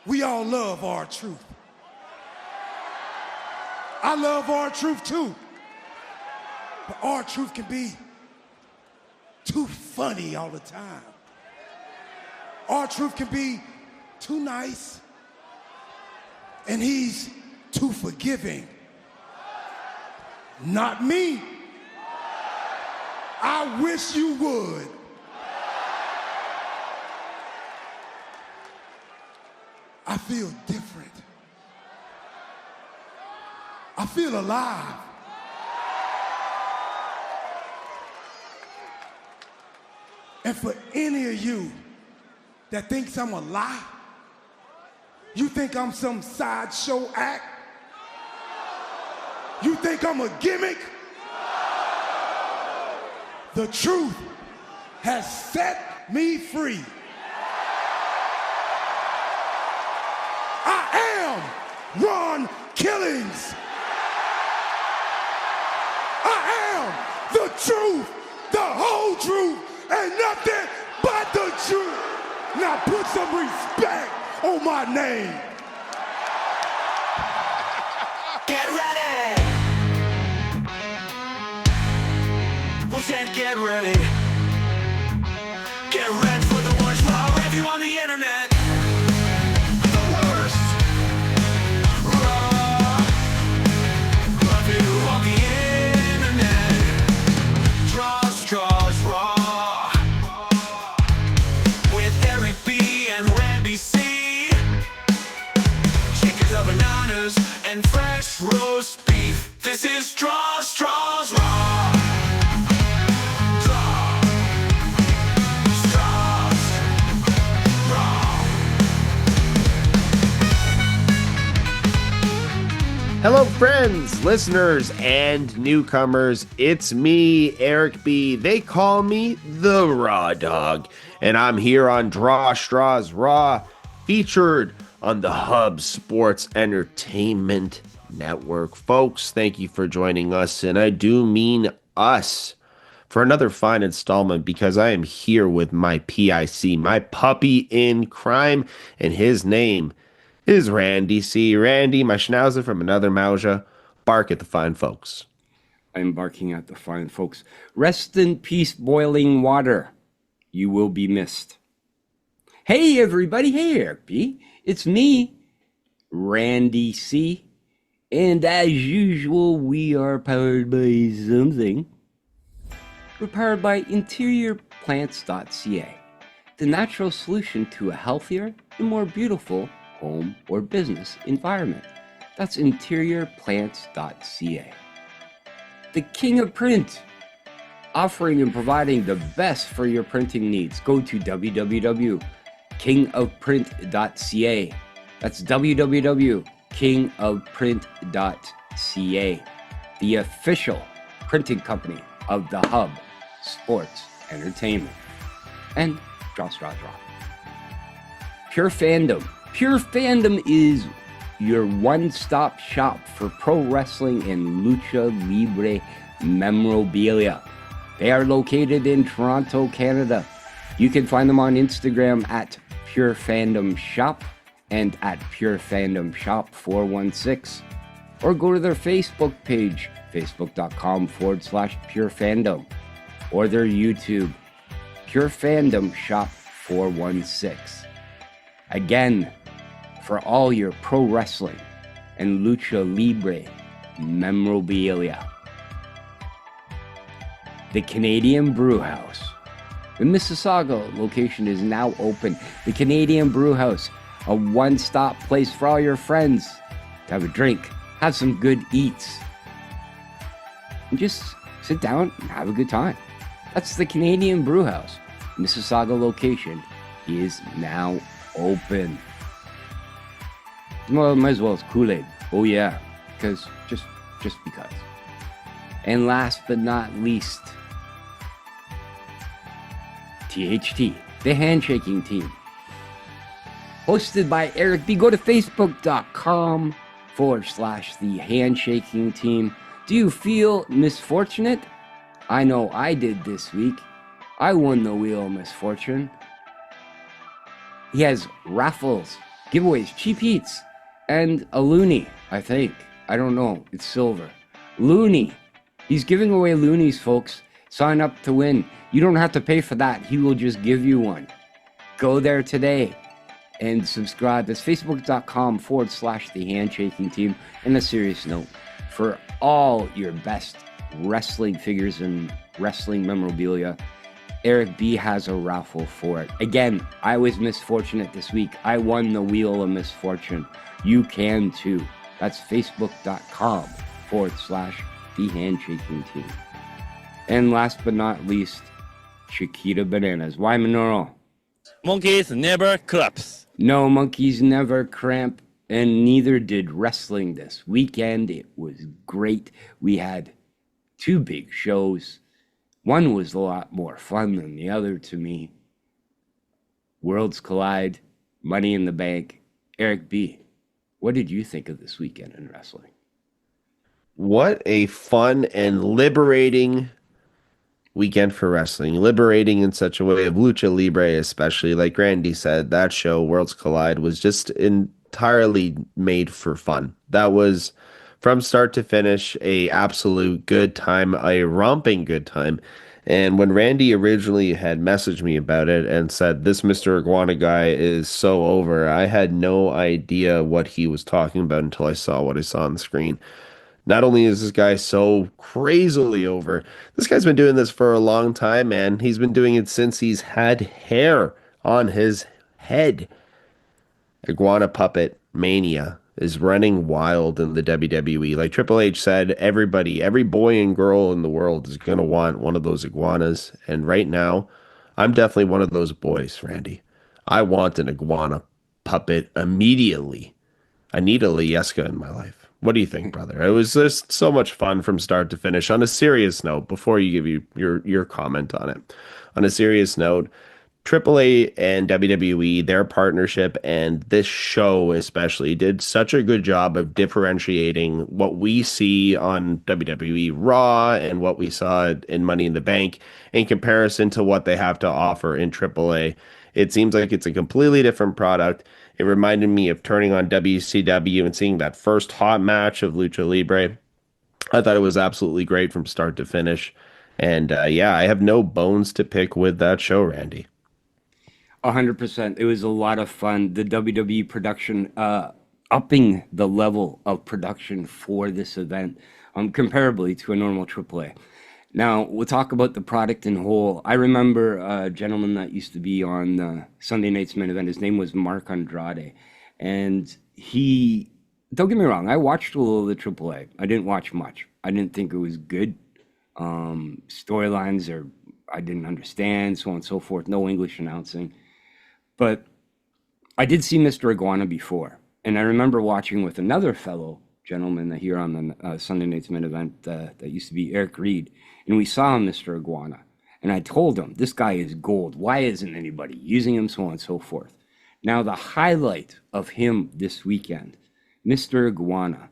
We all love R-Truth. I love R-Truth too. But R-Truth can be too funny all the time. R-Truth can be too nice. And he's too forgiving. Not me. I wish you would. I feel different. I feel alive. And for any of you that thinks I'm a lie, you think I'm some sideshow act? You think I'm a gimmick? The truth has set me free. I am Ron Killings. I am the truth, the whole truth, and nothing but the truth. Now put some respect on my name. Get ready! Who said get ready? Get ready for the worst raw review on the internet. The worst raw review on the internet. STRAWS raw with Eric B and Randy C. Chickens or bananas and fresh roast beef. This is STRAWS raw. Hello, friends, listeners, and newcomers. It's me, Eric B. They call me the Raw Dog, and I'm here on STRAWS Raw, featured on the Hub Sports Entertainment Network. Folks, thank you for joining us, and I do mean us, for another fine installment, because I am here with my PIC, my puppy in crime, and his name is Randy C. Randy, my schnauzer from another Mauja. Bark at the fine folks. I'm barking at the fine folks. Rest in peace, boiling water. You will be missed. Hey, everybody. Hey, Eric B. It's me, Randy C. And as usual, we are powered by something. We're powered by InteriorPlants.ca, the natural solution to a healthier and more beautiful home or business environment. That's InteriorPlants.ca. The king of print, offering and providing the best for your printing needs. Go to www.kingofprint.ca. That's www.kingofprint.ca, the official printing company of the Hub Sports Entertainment. And STRAWS Raw. Pure Fandom. Pure Fandom is your one-stop shop for pro wrestling and lucha libre memorabilia. They are located in Toronto, Canada. You can find them on Instagram at Pure Fandom Shop and at Pure Fandom Shop 416. Or go to their Facebook page, facebook.com/Pure Fandom. Or their YouTube, Pure Fandom Shop 416. Again, for all your pro wrestling and lucha libre memorabilia. The Canadian Brewhouse. The Mississauga location is now open. The Canadian Brewhouse, a one-stop place for all your friends to have a drink, have some good eats, and just sit down and have a good time. That's the Canadian Brewhouse. Mississauga location is now open. Well, might as well as Kool-Aid. Oh yeah, because just because. And last but not least, THT, the handshaking team. Hosted by Eric B. Go to facebook.com/the handshaking team. Do you feel misfortunate? I know I did this week. I won the Wheel of Misfortune. He has raffles giveaways, cheap eats, and a loonie, I think. I don't know. It's silver. Loonie. He's giving away loonies, folks. Sign up to win. You don't have to pay for that. He will just give you one. Go there today and subscribe. That's facebook.com/the handshaking team. And a serious note, for all your best wrestling figures and wrestling memorabilia, Eric B has a raffle for it. Again, I was misfortunate this week. I won the Wheel of Misfortune. You can too. That's facebook.com/the handshaking team. And last but not least, Chiquita Bananas. Why Minoru? Monkeys never collapse. No, monkeys never cramp, and neither did wrestling this weekend. It was great. We had 2 big shows. One was a lot more fun than the other to me. Worlds Collide, Money in the Bank. Eric B., what did you think of this weekend in wrestling? What a fun and liberating weekend for wrestling. Liberating in such a way of Lucha Libre, especially. Like Randy said, that show, Worlds Collide, was just entirely made for fun. That was, from start to finish, a absolute good time, a romping good time. And when Randy originally had messaged me about it and said, this Mr. Iguana guy is so over, I had no idea what he was talking about until I saw what I saw on the screen. Not only is this guy so crazily over, this guy's been doing this for a long time, man. He's been doing it since he's had hair on his head. Iguana Puppet Mania is running wild in the WWE. Like Triple H said, everybody, every boy and girl in the world is going to want one of those iguanas. And right now, I'm definitely one of those boys, Randy. I want an iguana puppet immediately. I need a Lieska in my life. What do you think, brother? It was just so much fun from start to finish. On a serious note, before you give your comment on it, on a serious note, AAA and WWE, their partnership and this show especially did such a good job of differentiating what we see on WWE RAW and what we saw in Money in the Bank in comparison to what they have to offer in AAA. It seems like it's a completely different product. It reminded me of turning on WCW and seeing that first hot match of Lucha Libre. I thought it was absolutely great from start to finish. And yeah, I have no bones to pick with that show, Randy. 100%. It was a lot of fun. The WWE production, upping the level of production for this event, comparably to a normal AAA. Now, we'll talk about the product in whole. I remember a gentleman that used to be on Sunday Night's Main Event. His name was Mark Andrade. And he, don't get me wrong, I watched a little of the AAA. I didn't watch much. I didn't think it was good. Storylines I didn't understand, so on and so forth. No English announcing. But I did see Mr. Iguana before. And I remember watching with another fellow gentleman here on the Sunday Night's Main Event that used to be Eric Reed. And we saw Mr. Iguana. And I told him, this guy is gold. Why isn't anybody using him, so on and so forth. Now, the highlight of him this weekend, Mr. Iguana,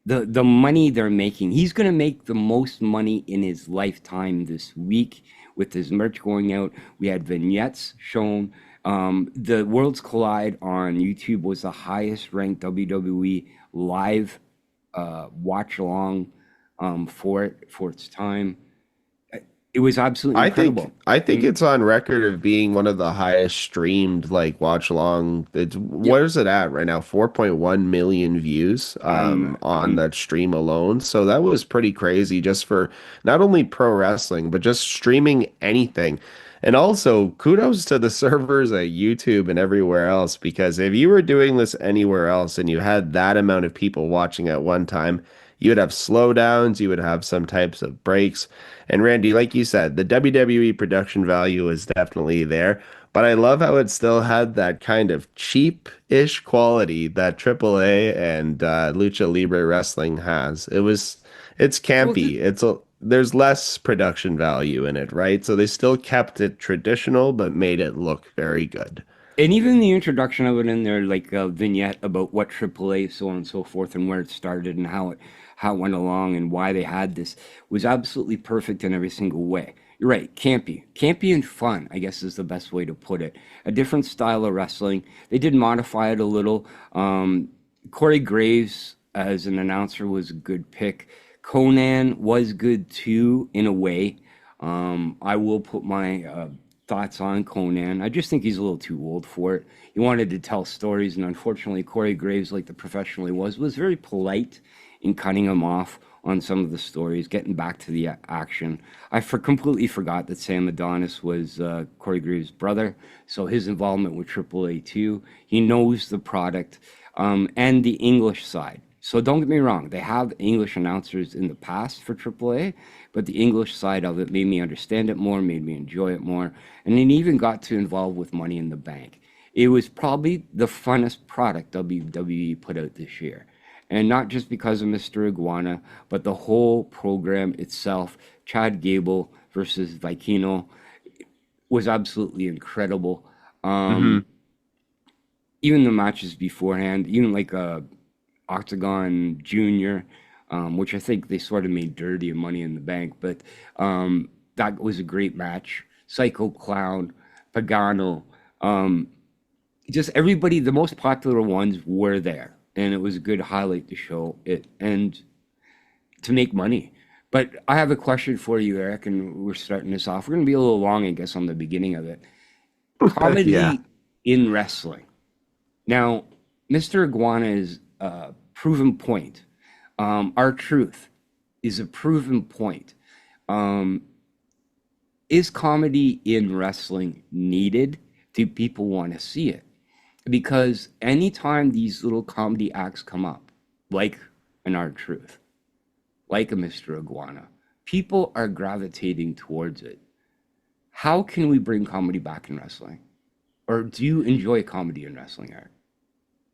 the money they're making, he's going to make the most money in his lifetime this week with his merch going out. We had vignettes shown. The Worlds Collide on YouTube was the highest ranked WWE live watch along for its time. It was absolutely incredible. I think it's on record of being one of the highest streamed watch along. What is it at right now? 4.1 million views on that stream alone. So that was pretty crazy just for not only pro wrestling, but just streaming anything. And also, kudos to the servers at YouTube and everywhere else, because if you were doing this anywhere else and you had that amount of people watching at one time, you would have slowdowns, you would have some types of breaks. And Randy, like you said, the WWE production value is definitely there, but I love how it still had that kind of cheap-ish quality that AAA and Lucha Libre Wrestling has. It's campy. There's less production value in it, right? So they still kept it traditional, but made it look very good. And even the introduction of it in there, like a vignette about what AAA, so on and so forth, and where it started and how it went along and why they had this, was absolutely perfect in every single way. You're right, campy and fun, I guess is the best way to put it. A different style of wrestling. They did modify it a little. Corey Graves as an announcer was a good pick. Conan was good too, in a way. I will put my thoughts on Conan. I just think he's a little too old for it. He wanted to tell stories, and unfortunately, Corey Graves, like the professional he was very polite in cutting him off on some of the stories, getting back to the action. I completely forgot that Sam Adonis was Corey Graves' brother, so his involvement with AAA too. He knows the product and the English side. So don't get me wrong, they have English announcers in the past for AAA, but the English side of it made me understand it more, made me enjoy it more, and it even got to involve with Money in the Bank. It was probably the funnest product WWE put out this year. And not just because of Mr. Iguana, but the whole program itself. Chad Gable versus Vikino was absolutely incredible. Even the matches beforehand, even like Octagon Junior, which I think they sort of made dirty in Money in the Bank, but that was a great match. Psycho Clown, Pagano, just everybody, the most popular ones were there. And it was a good highlight to show it and to make money. But I have a question for you, Eric, and we're starting this off. We're going to be a little long, I guess, on the beginning of it. Comedy in wrestling. Now, Mr. Iguana is a proven point. R-Truth is a proven point. Is comedy in wrestling needed? Do people want to see it? Because anytime these little comedy acts come up, like an R-Truth, like a Mr. Iguana, people are gravitating towards it. How can we bring comedy back in wrestling? Or do you enjoy comedy in wrestling, Eric?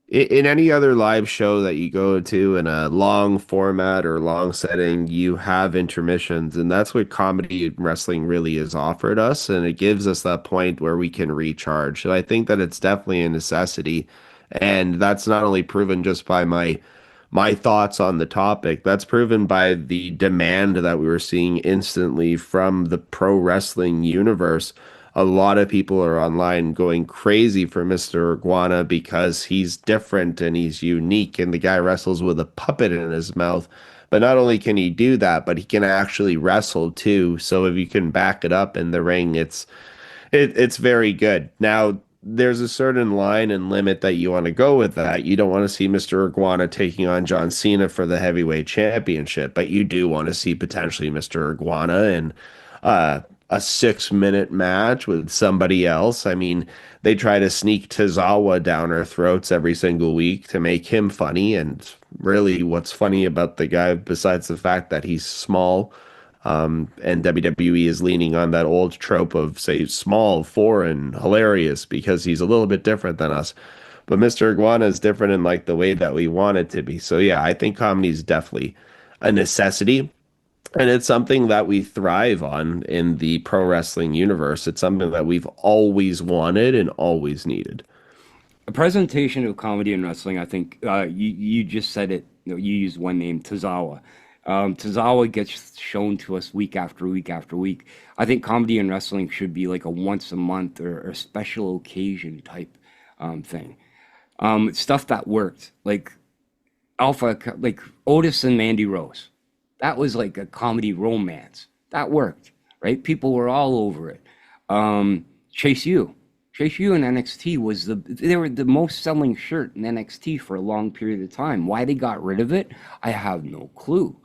In any other live show that you go to in a long format or long setting, you have intermissions, and that's what comedy in wrestling really has offered us, and it gives us that point where we can recharge. So I think that it's definitely a necessity, and that's not only proven just by my thoughts on the topic, that's proven by the demand that we were seeing instantly from the pro wrestling universe. A lot of people are online going crazy for Mr. Iguana because he's different and he's unique, and the guy wrestles with a puppet in his mouth. But not only can he do that, but he can actually wrestle too. So if you can back it up in the ring, it's very good. Now, there's a certain line and limit that you want to go with that. You don't want to see Mr. Iguana taking on John Cena for the heavyweight championship, but you do want to see potentially Mr. Iguana and a 6-minute match with somebody else. I mean, they try to sneak Tozawa down our throats every single week to make him funny. And really, what's funny about the guy, besides the fact that he's small, and WWE is leaning on that old trope of, say, small, foreign, hilarious, because he's a little bit different than us. But Mr. Iguana is different in like the way that we want it to be. So yeah, I think comedy is definitely a necessity. And it's something that we thrive on in the pro wrestling universe. It's something that we've always wanted and always needed. A presentation of comedy in wrestling, I think you just said it. You used one name, Tozawa. Tozawa gets shown to us week after week after week. I think comedy in wrestling should be like a once a month or a special occasion type thing. Stuff that worked, like like Otis and Mandy Rose. That was like a comedy romance. That worked, right? People were all over it. Chase U in NXT they were the most selling shirt in NXT for a long period of time. Why they got rid of it, I have no clue.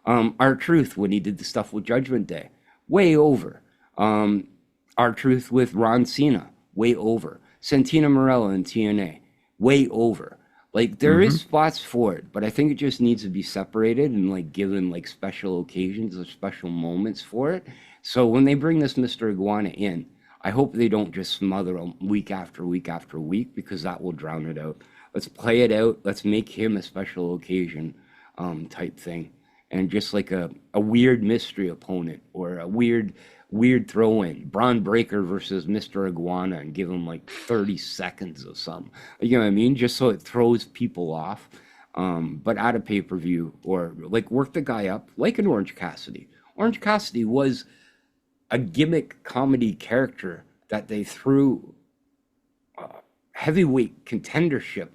R-Truth, when he did the stuff with Judgment Day, way over. R-Truth with Ron Cena, way over. Santina Marella in TNA, way over. Like, there is spots for it, but I think it just needs to be separated and, like, given, like, special occasions or special moments for it. So when they bring this Mr. Iguana in, I hope they don't just smother him week after week after week, because that will drown it out. Let's play it out. Let's make him a special occasion type thing. And just like a weird mystery opponent or a weird throw-in, Braun Breaker versus Mr. Iguana, and give him like 30 seconds of something. You know what I mean? Just so it throws people off. But at a pay-per-view, or like work the guy up like an Orange Cassidy. Orange Cassidy was a gimmick comedy character that they threw heavyweight contendership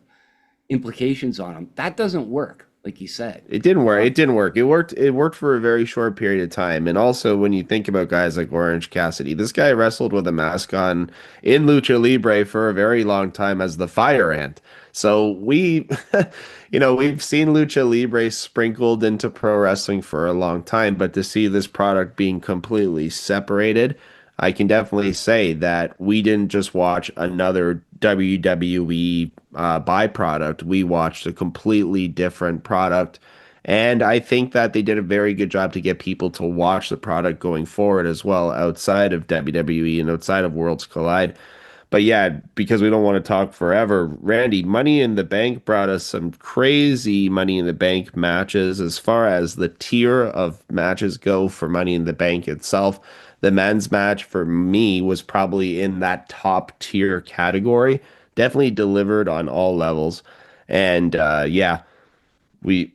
implications on him. That doesn't work, like you said. It didn't work. It didn't work. It worked for a very short period of time. And also, when you think about guys like Orange Cassidy, this guy wrestled with a mask on in Lucha Libre for a very long time as the Fire Ant. So we, we've seen Lucha Libre sprinkled into pro wrestling for a long time, but to see this product being completely separated, I can definitely say that we didn't just watch another WWE byproduct. We watched a completely different product. And I think that they did a very good job to get people to watch the product going forward as well, outside of WWE and outside of Worlds Collide. But yeah, because we don't want to talk forever, Randy, Money in the Bank brought us some crazy Money in the Bank matches as far as the tier of matches go for Money in the Bank itself. The men's match for me was probably in that top tier category. Definitely delivered on all levels. And yeah, we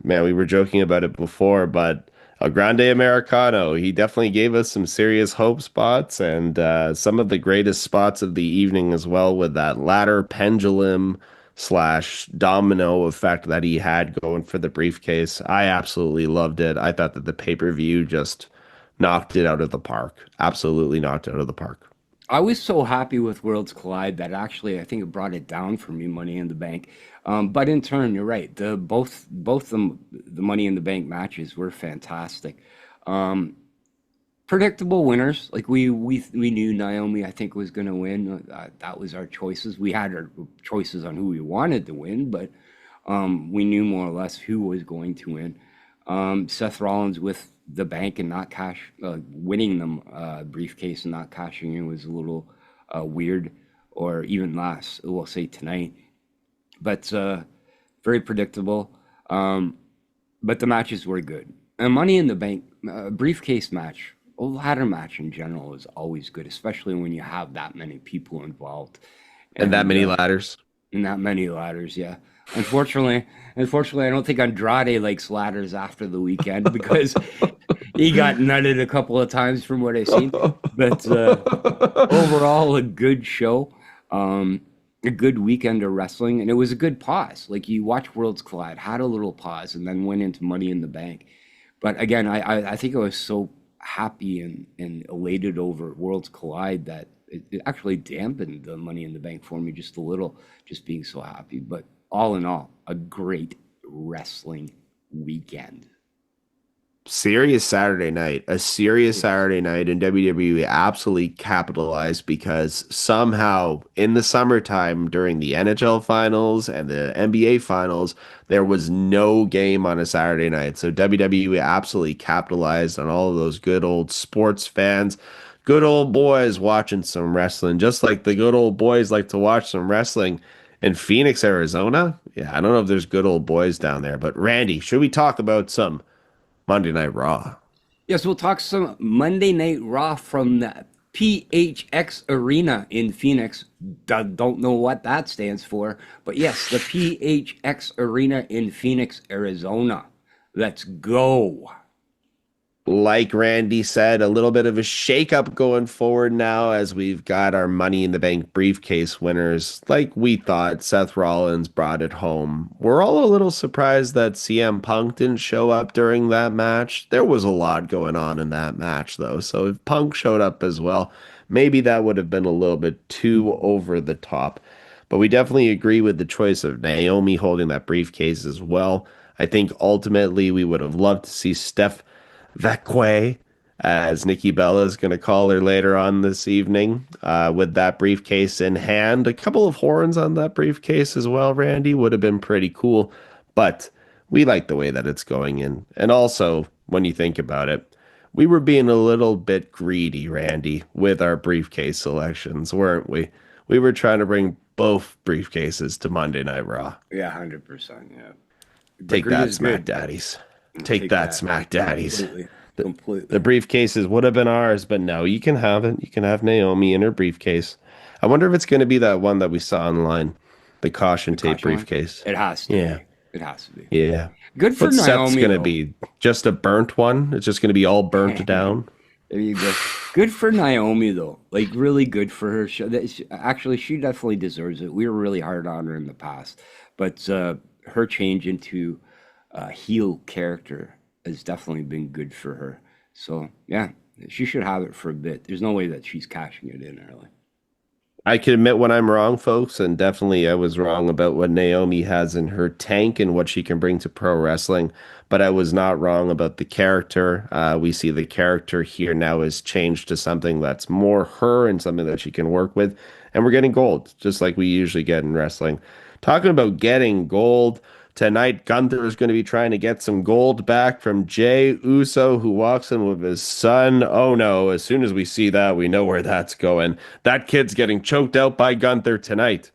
were joking about it before, but El Grande Americano, he definitely gave us some serious hope spots and some of the greatest spots of the evening as well, with that ladder pendulum / domino effect that he had going for the briefcase. I absolutely loved it. I thought that the pay-per-view just knocked it out of the park. Absolutely knocked it out of the park. I was so happy with Worlds Collide that actually I think it brought it down for me, Money in the Bank. But in turn, you're right. Both the Money in the Bank matches were fantastic. Predictable winners. Like we knew Naomi, I think, was going to win. That was our choices. We had our choices on who we wanted to win, but we knew more or less who was going to win. Seth Rollins with the bank and not winning them briefcase and not cashing in was a little weird, or even last, we'll say tonight. But very predictable. But the matches were good. And Money in the Bank briefcase match, a ladder match in general, is always good, especially when you have that many people involved. And that many ladders. And that many ladders, yeah. Unfortunately, I don't think Andrade likes ladders after the weekend because he got nutted a couple of times from what I've seen. But overall, a good show, a good weekend of wrestling, and it was a good pause. Like, you watch Worlds Collide, had a little pause, and then went into Money in the Bank. But again, I think I was so happy and elated over Worlds Collide that it actually dampened the Money in the Bank for me just a little, just being so happy. But all in all, a great wrestling weekend. A serious Saturday night, and WWE absolutely capitalized because somehow in the summertime during the NHL finals and the NBA finals, there was no game on a Saturday night. So WWE absolutely capitalized on all of those good old sports fans, good old boys watching some wrestling, just like the good old boys like to watch some wrestling in Phoenix, Arizona. Yeah, I don't know if there's good old boys down there, but Randy, should we talk about some Monday Night Raw? Yes, we'll talk some Monday Night Raw from the PHX Arena in Phoenix. Don't know what that stands for, but yes, the PHX Arena in Phoenix, Arizona. Let's go. Like Randy said, a little bit of a shakeup going forward now as we've got our Money in the Bank briefcase winners. Like we thought, Seth Rollins brought it home. We're all a little surprised that CM Punk didn't show up during that match. There was a lot going on in that match, though. So if Punk showed up as well, maybe that would have been a little bit too over the top. But we definitely agree with the choice of Naomi holding that briefcase as well. I think ultimately we would have loved to see Steph Vacque, as Nikki Bella is going to call her later on this evening, with that briefcase in hand. A couple of horns on that briefcase as well, Randy, would have been pretty cool. But we like the way that it's going in. And also, when you think about it, we were being a little bit greedy, Randy, with our briefcase selections, weren't we? We were trying to bring both briefcases to Monday Night Raw. Yeah, 100%, yeah. Take that, SmackDaddies. Take that, SmackDaddies. Completely. The briefcases would have been ours, but no, you can have it. You can have Naomi in her briefcase. I wonder if it's going to be that one that we saw online, the caution tape briefcase. It has to. Yeah. Be. It has to be. Yeah. Good for Naomi. Naomi. It's going to be just a burnt one. It's just going to be all burnt down. There you go. Good for Naomi though. Like really good for her. Actually, she definitely deserves it. We were really hard on her in the past, but her change into a heel character has definitely been good for her. So yeah, she should have it for a bit. There's no way that she's cashing it in early. I can admit when I'm wrong, folks, and definitely I was wrong about what Naomi has in her tank and what she can bring to pro wrestling, but I was not wrong about the character. We see the character here now has changed to something that's more her and something that she can work with, and we're getting gold, just like we usually get in wrestling. Talking about getting gold, tonight Gunther is going to be trying to get some gold back from Jay Uso, who walks in with his son. Oh no, as soon as we see that, we know where that's going. That kid's getting choked out by Gunther tonight.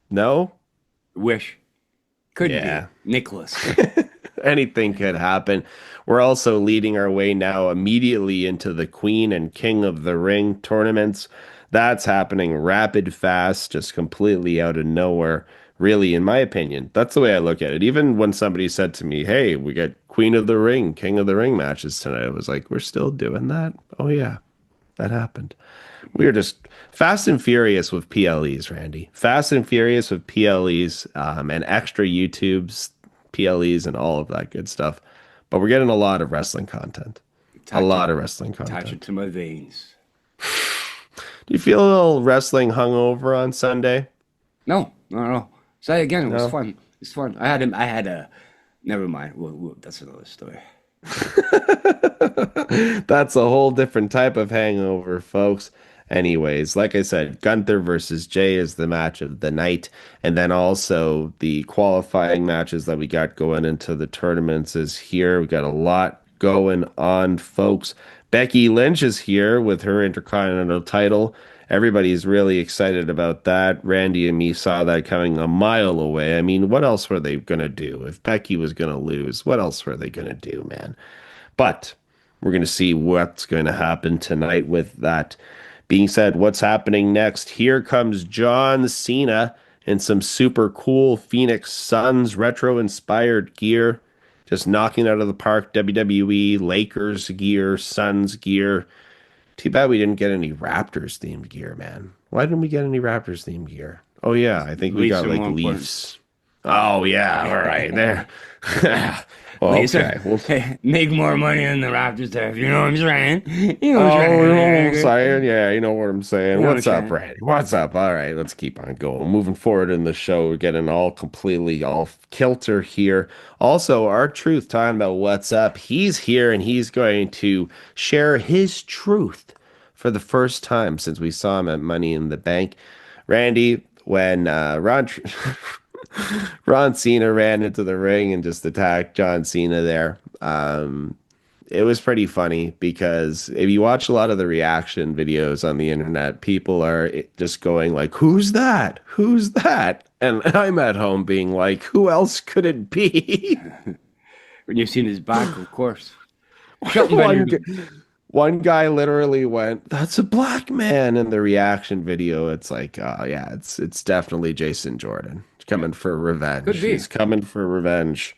No? Wish could Yeah. be Nicholas. Anything could happen. We're also leading our way now immediately into the Queen and King of the Ring tournaments. That's happening rapid fast, just completely out of nowhere. Really, in my opinion, that's the way I look at it. Even when somebody said to me, "Hey, we got Queen of the Ring, King of the Ring matches tonight," I was like, "We're still doing that?" Oh yeah, that happened. We are just fast and furious with PLEs, Randy. Fast and furious with PLEs, and extra YouTubes, PLEs, and all of that good stuff. But we're getting a lot of wrestling content. A lot of wrestling Attach content. it to my veins. Do you feel a little wrestling hungover on Sunday? No, no, no. Say again. It was No? fun. It's fun. I had a. Never mind. That's another story. That's a whole different type of hangover, folks. Anyways, like I said, Gunther versus Jay is the match of the night. And then also the qualifying matches that we got going into the tournaments is here. We got a lot going on, folks. Becky Lynch is here with her Intercontinental title. Everybody's really excited about that. Randy and me saw that coming a mile away. I mean, what else were they going to do? If Becky was going to lose, what else were they going to do, man? But we're going to see what's going to happen tonight with that being said. What's happening next? Here comes John Cena in some super cool Phoenix Suns retro inspired gear. Just knocking out of the park WWE, Lakers gear, Suns gear. Too bad we didn't get any Raptors themed gear, man. Why didn't we get any Raptors themed gear? Oh yeah, I think we Leafs got are like more important. Leafs. Oh yeah, all right there. Well, Leafs okay. are- Well, hey, make more money than the Raptors there. If you know what I'm saying. You know oh, what I'm you know what I'm saying. saying? Yeah, you know what I'm saying. You know What's what up, I'm saying. Randy? What's up? All right, let's keep on going. Moving forward in the show, we're getting all completely off kilter here. Also, our truth talking about what's up. He's here and he's going to share his truth for the first time since we saw him at Money in the Bank. Randy, when Ron Cena ran into the ring and just attacked John Cena there. It was pretty funny because if you watch a lot of the reaction videos on the internet, people are just going like, "Who's that? Who's that?" And I'm at home being like, "Who else could it be?" When you've seen his back, of course. Shelton one, Benjamin. gu- one guy literally went, "That's a black man." In the reaction video, it's like, "Oh yeah, it's definitely Jason Jordan. He's coming for revenge. Could be. He's coming for revenge."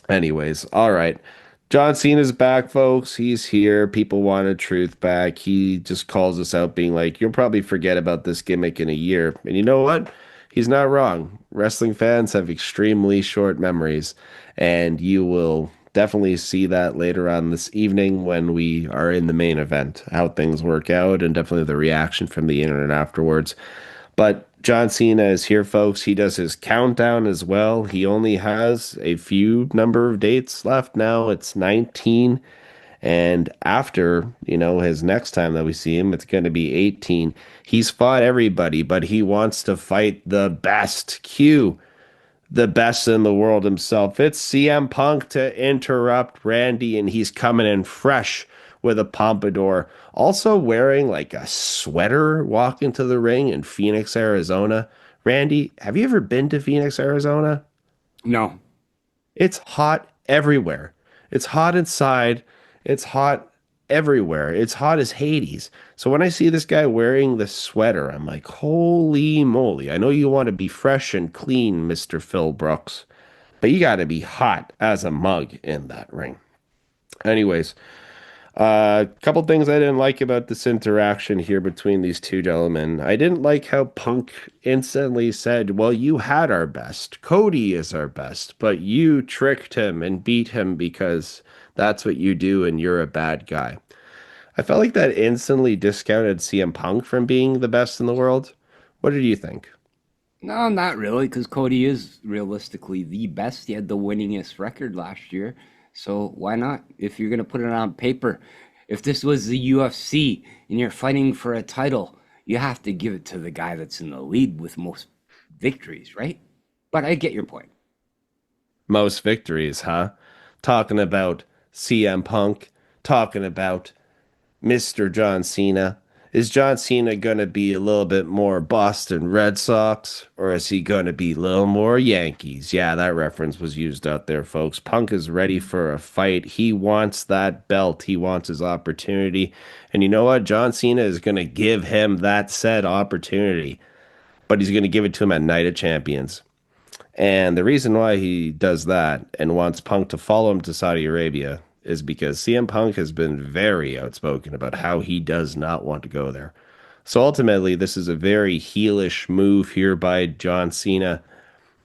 Anyways, all right. John Cena's back, folks. He's here. People wanted truth back. He just calls us out, being like, "You'll probably forget about this gimmick in a year." And you know what? He's not wrong. Wrestling fans have extremely short memories, and you will definitely see that later on this evening when we are in the main event, how things work out, and definitely the reaction from the internet afterwards. But John Cena is here, folks. He does his countdown as well. He only has a few number of dates left now. It's 19. And after, his next time that we see him, it's going to be 18. He's fought everybody, but he wants to fight the best. Q, the best in the world himself. It's CM Punk to interrupt Randy, and he's coming in fresh with a pompadour. Also wearing like a sweater walking to the ring in Phoenix, Arizona. Randy, have you ever been to Phoenix, Arizona? No. It's hot everywhere. It's hot inside. It's hot everywhere. It's hot as Hades. So when I see this guy wearing the sweater, I'm like, holy moly. I know you want to be fresh and clean, Mr. Phil Brooks, but you got to be hot as a mug in that ring. Anyways, A couple things I didn't like about this interaction here between these two gentlemen. I didn't like how Punk instantly said, "Well, you had our best. Cody is our best, but you tricked him and beat him because that's what you do and you're a bad guy." I felt like that instantly discounted CM Punk from being the best in the world. What did you think? No, not really, because Cody is realistically the best. He had the winningest record last year. So why not? If you're going to put it on paper, if this was the UFC and you're fighting for a title, you have to give it to the guy that's in the lead with most victories, right? But I get your point. Most victories, huh? Talking about CM Punk, talking about Mr. John Cena. Is John Cena going to be a little bit more Boston Red Sox or is he going to be a little more Yankees? Yeah, that reference was used out there, folks. Punk is ready for a fight. He wants that belt. He wants his opportunity. And you know what? John Cena is going to give him that said opportunity, but he's going to give it to him at Night of Champions. And the reason why he does that and wants Punk to follow him to Saudi Arabia is because CM Punk has been very outspoken about how he does not want to go there. So ultimately, this is a very heelish move here by John Cena.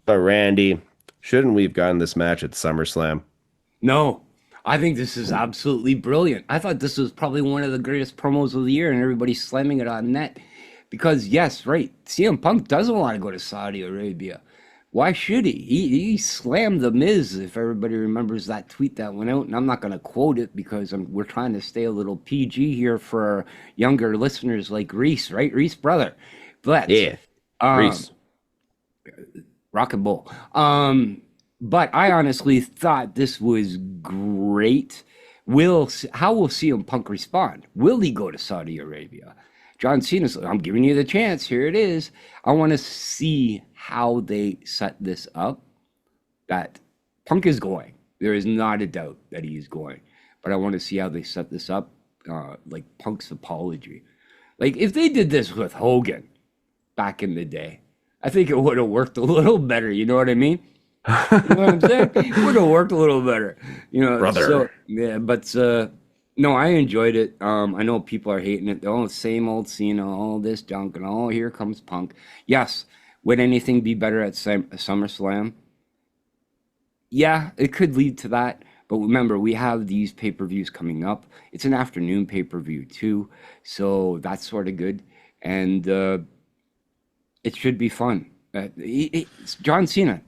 But Randy, shouldn't we have gotten this match at SummerSlam? No, I think this is absolutely brilliant. I thought this was probably one of the greatest promos of the year, and everybody's slamming it on net. Because, yes, right, CM Punk doesn't want to go to Saudi Arabia. Why should he? He slammed The Miz, if everybody remembers that tweet that went out. And I'm not going to quote it because we're trying to stay a little PG here for our younger listeners like Reese, right? Reese, brother. But, Yeah, Reese. rock and roll. But I honestly thought this was great. How will CM Punk respond? Will he go to Saudi Arabia? John Cena's, I'm giving you the chance. Here it is. I want to see how they set this up. That Punk is going. There is not a doubt that he is going. But I want to see how they set this up. Like Punk's apology. Like if they did this with Hogan back in the day, I think it would have worked a little better. You know what I mean? You know what I'm saying? It would have worked a little better. You know, Brother. So, yeah, but no, I enjoyed it. I know people are hating it. Oh, same old Cena, all this junk, and oh, here comes Punk. Yes, would anything be better at SummerSlam? Yeah, it could lead to that. But remember, we have these pay-per-views coming up. It's an afternoon pay-per-view too, so that's sort of good. And it should be fun. John Cena,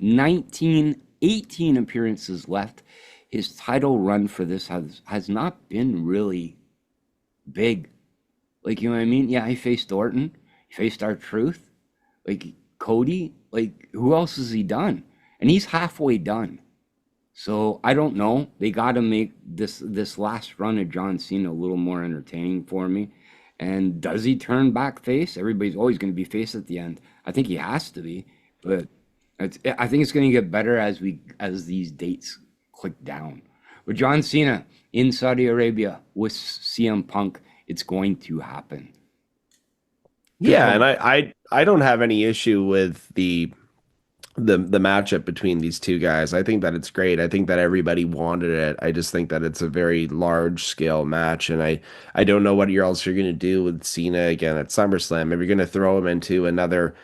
18 appearances left. His title run for this has not been really big. Like, you know what I mean? Yeah, he faced Orton. He faced R-Truth. Like, Cody. Like, who else has he done? And he's halfway done. So, I don't know. They got to make this last run of John Cena a little more entertaining for me. And does he turn back face? Everybody's always going to be face at the end. I think he has to be. But I think it's going to get better as these dates click down. With John Cena in Saudi Arabia with CM Punk, it's going to happen. Yeah, and I don't have any issue with the matchup between these two guys. I think that it's great. I think that everybody wanted it. I just think that it's a very large scale match, and I don't know what else you're gonna do with Cena again at SummerSlam. If you're gonna throw him into another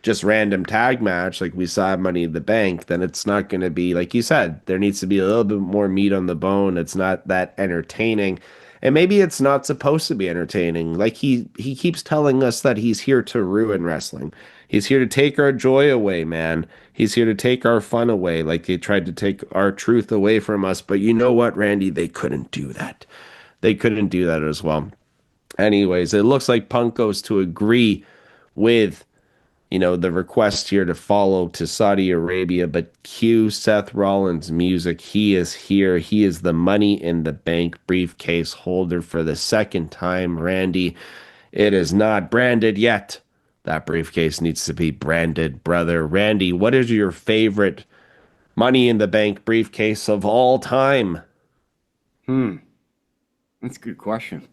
just random tag match like we saw at Money in the Bank, then it's not going to be, like you said, there needs to be a little bit more meat on the bone. It's not that entertaining. And maybe it's not supposed to be entertaining. Like he keeps telling us that he's here to ruin wrestling. He's here to take our joy away, man. He's here to take our fun away. Like they tried to take our truth away from us. But you know what, Randy? They couldn't do that. They couldn't do that as well. Anyways, it looks like Punk goes to agree with the request here to follow to Saudi Arabia, but cue Seth Rollins' music. He is here. He is the Money in the Bank briefcase holder for the second time, Randy. It is not branded yet. That briefcase needs to be branded, brother. Randy, what is your favorite Money in the Bank briefcase of all time? That's a good question.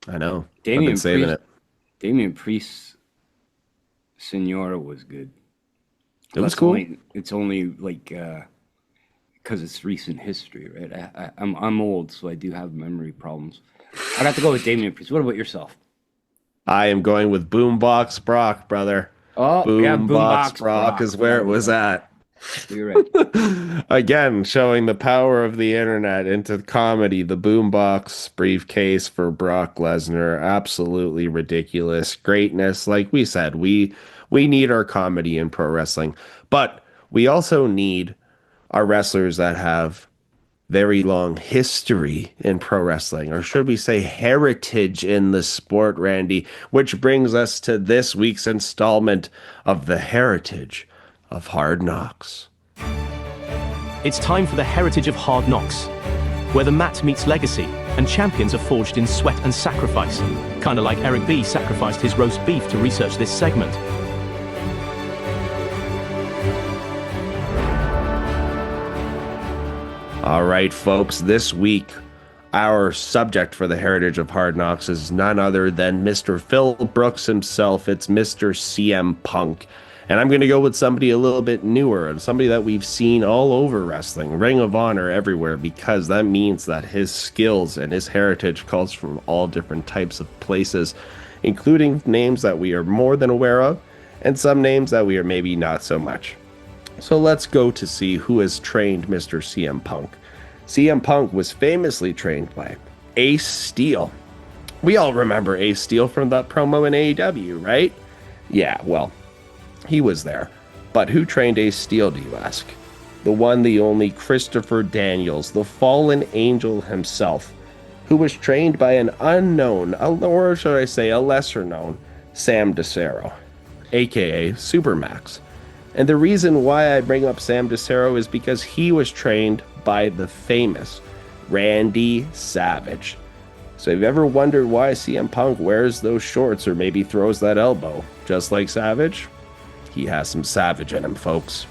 I know. I've been saving it. Damian Priest Senora was good. It was cool. It's only like because it's recent history, right? I'm old, so I do have memory problems. I'd have to go with Damian Priest. What about yourself? I am going with Boombox Brock, brother. Oh, yeah, Boombox Brock is where it was at. You're right. Again, showing the power of the internet into comedy. The Boombox briefcase for Brock Lesnar, absolutely ridiculous greatness. Like we said, we need our comedy in pro wrestling, but we also need our wrestlers that have very long history in pro wrestling, or should we say heritage in the sport, Randy, which brings us to this week's installment of the Heritage of Hard Knocks. It's time for the Heritage of Hard Knocks, where the mat meets legacy and champions are forged in sweat and sacrifice, kind of like Eric B sacrificed his roast beef to research this segment. All right, folks, this week, our subject for the Heritage of Hard Knocks is none other than Mr. Phil Brooks himself. It's Mr. CM Punk. And I'm going to go with somebody a little bit newer and somebody that we've seen all over wrestling, Ring of Honor, everywhere, because that means that his skills and his heritage comes from all different types of places, including names that we are more than aware of and some names that we are maybe not so much. So let's go to see who has trained Mr. CM Punk. CM Punk was famously trained by Ace Steel. We all remember Ace Steel from that promo in AEW, right? Yeah, well, he was there. But who trained Ace Steel, do you ask? The one, the only Christopher Daniels, the fallen angel himself, who was trained by an unknown, or should I say a lesser known, Sam DeCero, aka Supermax. And the reason why I bring up Sam DeCero is because he was trained by the famous Randy Savage. So if you've ever wondered why CM Punk wears those shorts or maybe throws that elbow, just like Savage, he has some Savage in him, folks.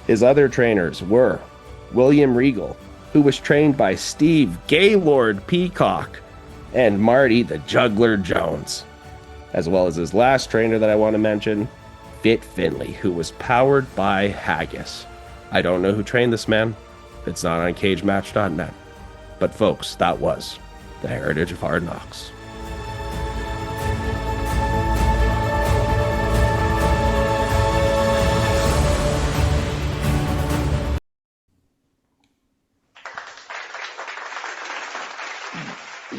His other trainers were William Regal, who was trained by Steve Gaylord Peacock and Marty the Juggler Jones, as well as his last trainer that I want to mention, Fit Finley, who was powered by Haggis. I don't know who trained this man. It's not on cagematch.net. But folks, that was the Heritage of Hard Knocks.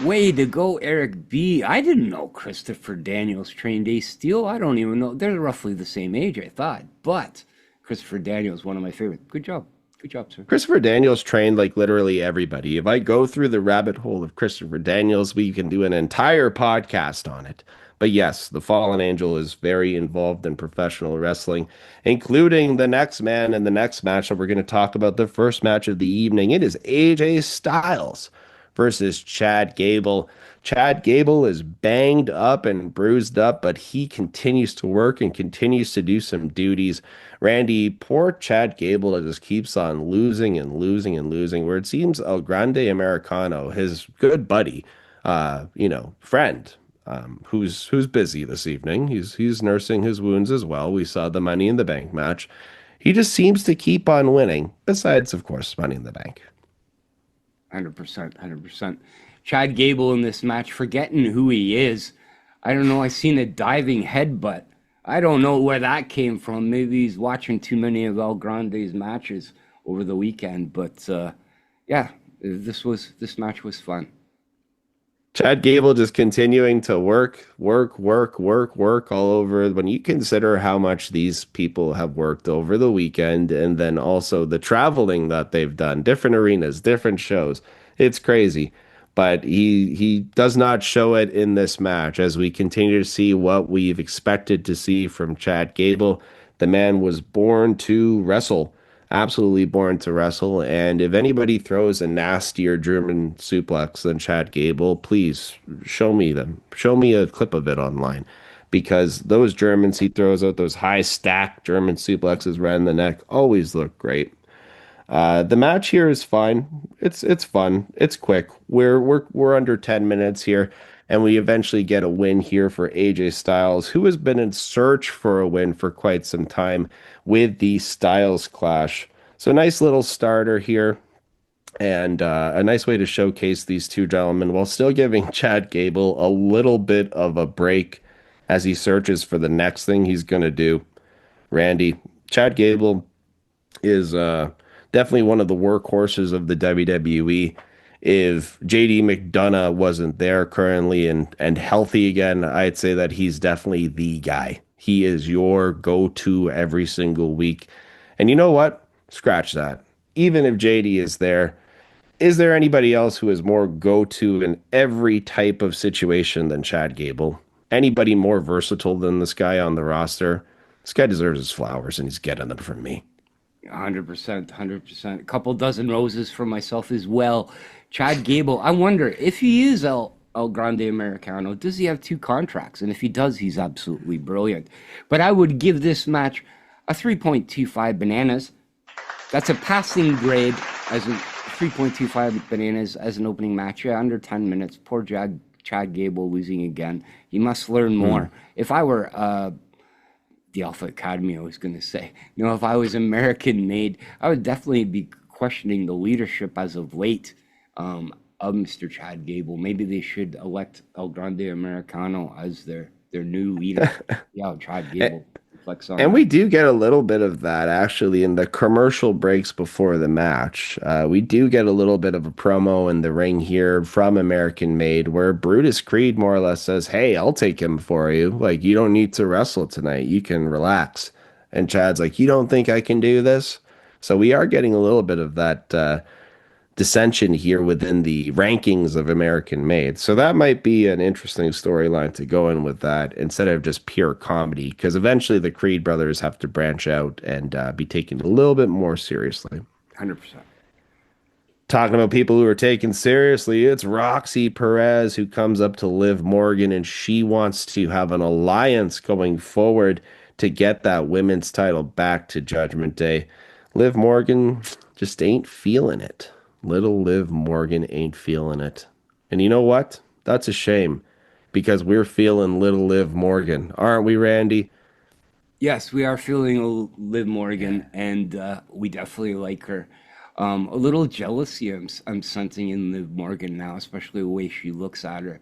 Way to go, Eric B. I didn't know Christopher Daniels trained Ace Steel. I don't even know. They're roughly the same age, I thought. But Christopher Daniels, one of my favorites. Good job. Good job, sir. Christopher Daniels trained like literally everybody. If I go through the rabbit hole of Christopher Daniels, we can do an entire podcast on it. But yes, the Fallen Angel is very involved in professional wrestling, including the next man and the next match that we're going to talk about, the first match of the evening. It is AJ Styles versus Chad Gable. Chad Gable is banged up and bruised up, but he continues to work and continues to do some duties. Randy, poor Chad Gable just keeps on losing and losing and losing, where it seems El Grande Americano, his good buddy, friend, who's busy this evening. He's nursing his wounds as well. We saw the Money in the Bank match. He just seems to keep on winning, besides, of course, Money in the Bank. 100%. Chad Gable in this match, forgetting who he is. I don't know. I seen a diving headbutt. I don't know where that came from. Maybe he's watching too many of El Grande's matches over the weekend. But yeah, this match was fun. Chad Gable just continuing to work all over. When you consider how much these people have worked over the weekend, and then also the traveling that they've done, different arenas, different shows, it's crazy. But he does not show it in this match, as we continue to see what we've expected to see from Chad Gable. The man was born to wrestle. Absolutely born to wrestle. And if anybody throws a nastier German suplex than Chad Gable, please show me them. Show me a clip of it online, because those Germans he throws out, those high stack German suplexes right in the neck, always look great. The match here is fine. It's fun. It's quick. We're under 10 minutes here, and we eventually get a win here for AJ Styles, who has been in search for a win for quite some time with the Styles Clash. So nice little starter here, and a nice way to showcase these two gentlemen while still giving Chad Gable a little bit of a break as he searches for the next thing he's going to do. Randy, Chad Gable is definitely one of the workhorses of the WWE. If JD McDonough wasn't there currently and healthy again, I'd say that he's definitely the guy. He is your go-to every single week. And you know what? Scratch that. Even if JD is there anybody else who is more go-to in every type of situation than Chad Gable? Anybody more versatile than this guy on the roster? This guy deserves his flowers, and he's getting them from me. 100%, 100%. A couple dozen roses for myself as well. Chad Gable, I wonder if he is El Grande Americano, does he have 2 contracts? And if he does, he's absolutely brilliant. But I would give this match a 3.25 bananas. That's a passing grade as a 3.25 bananas as an opening match. Yeah, under 10 minutes. Poor Chad Gable losing again. He must learn more. If I were the Alpha Academy, I was going to say, if I was American made, I would definitely be questioning the leadership as of late of Mr. Chad Gable. Maybe they should elect El Grande Americano as their new leader. Yeah, Chad Gable. And we do get a little bit of that actually in the commercial breaks before the match. We do get a little bit of a promo in the ring here from American Made where Brutus Creed more or less says, "Hey, I'll take him for you. Like, you don't need to wrestle tonight. You can relax." And Chad's like, "You don't think I can do this?" So we are getting a little bit of that dissension here within the rankings of American Made. So that might be an interesting storyline to go in with that instead of just pure comedy, because eventually the Creed brothers have to branch out and be taken a little bit more seriously. 100%. Talking about people who are taken seriously, it's Roxy Perez who comes up to Liv Morgan, and she wants to have an alliance going forward to get that women's title back to Judgment Day. Liv Morgan just ain't feeling it. Little Liv Morgan ain't feeling it. And you know what? That's a shame because we're feeling little Liv Morgan. Aren't we, Randy? Yes, we are feeling Liv Morgan, and we definitely like her. A little jealousy I'm sensing in Liv Morgan now, especially the way she looks at her.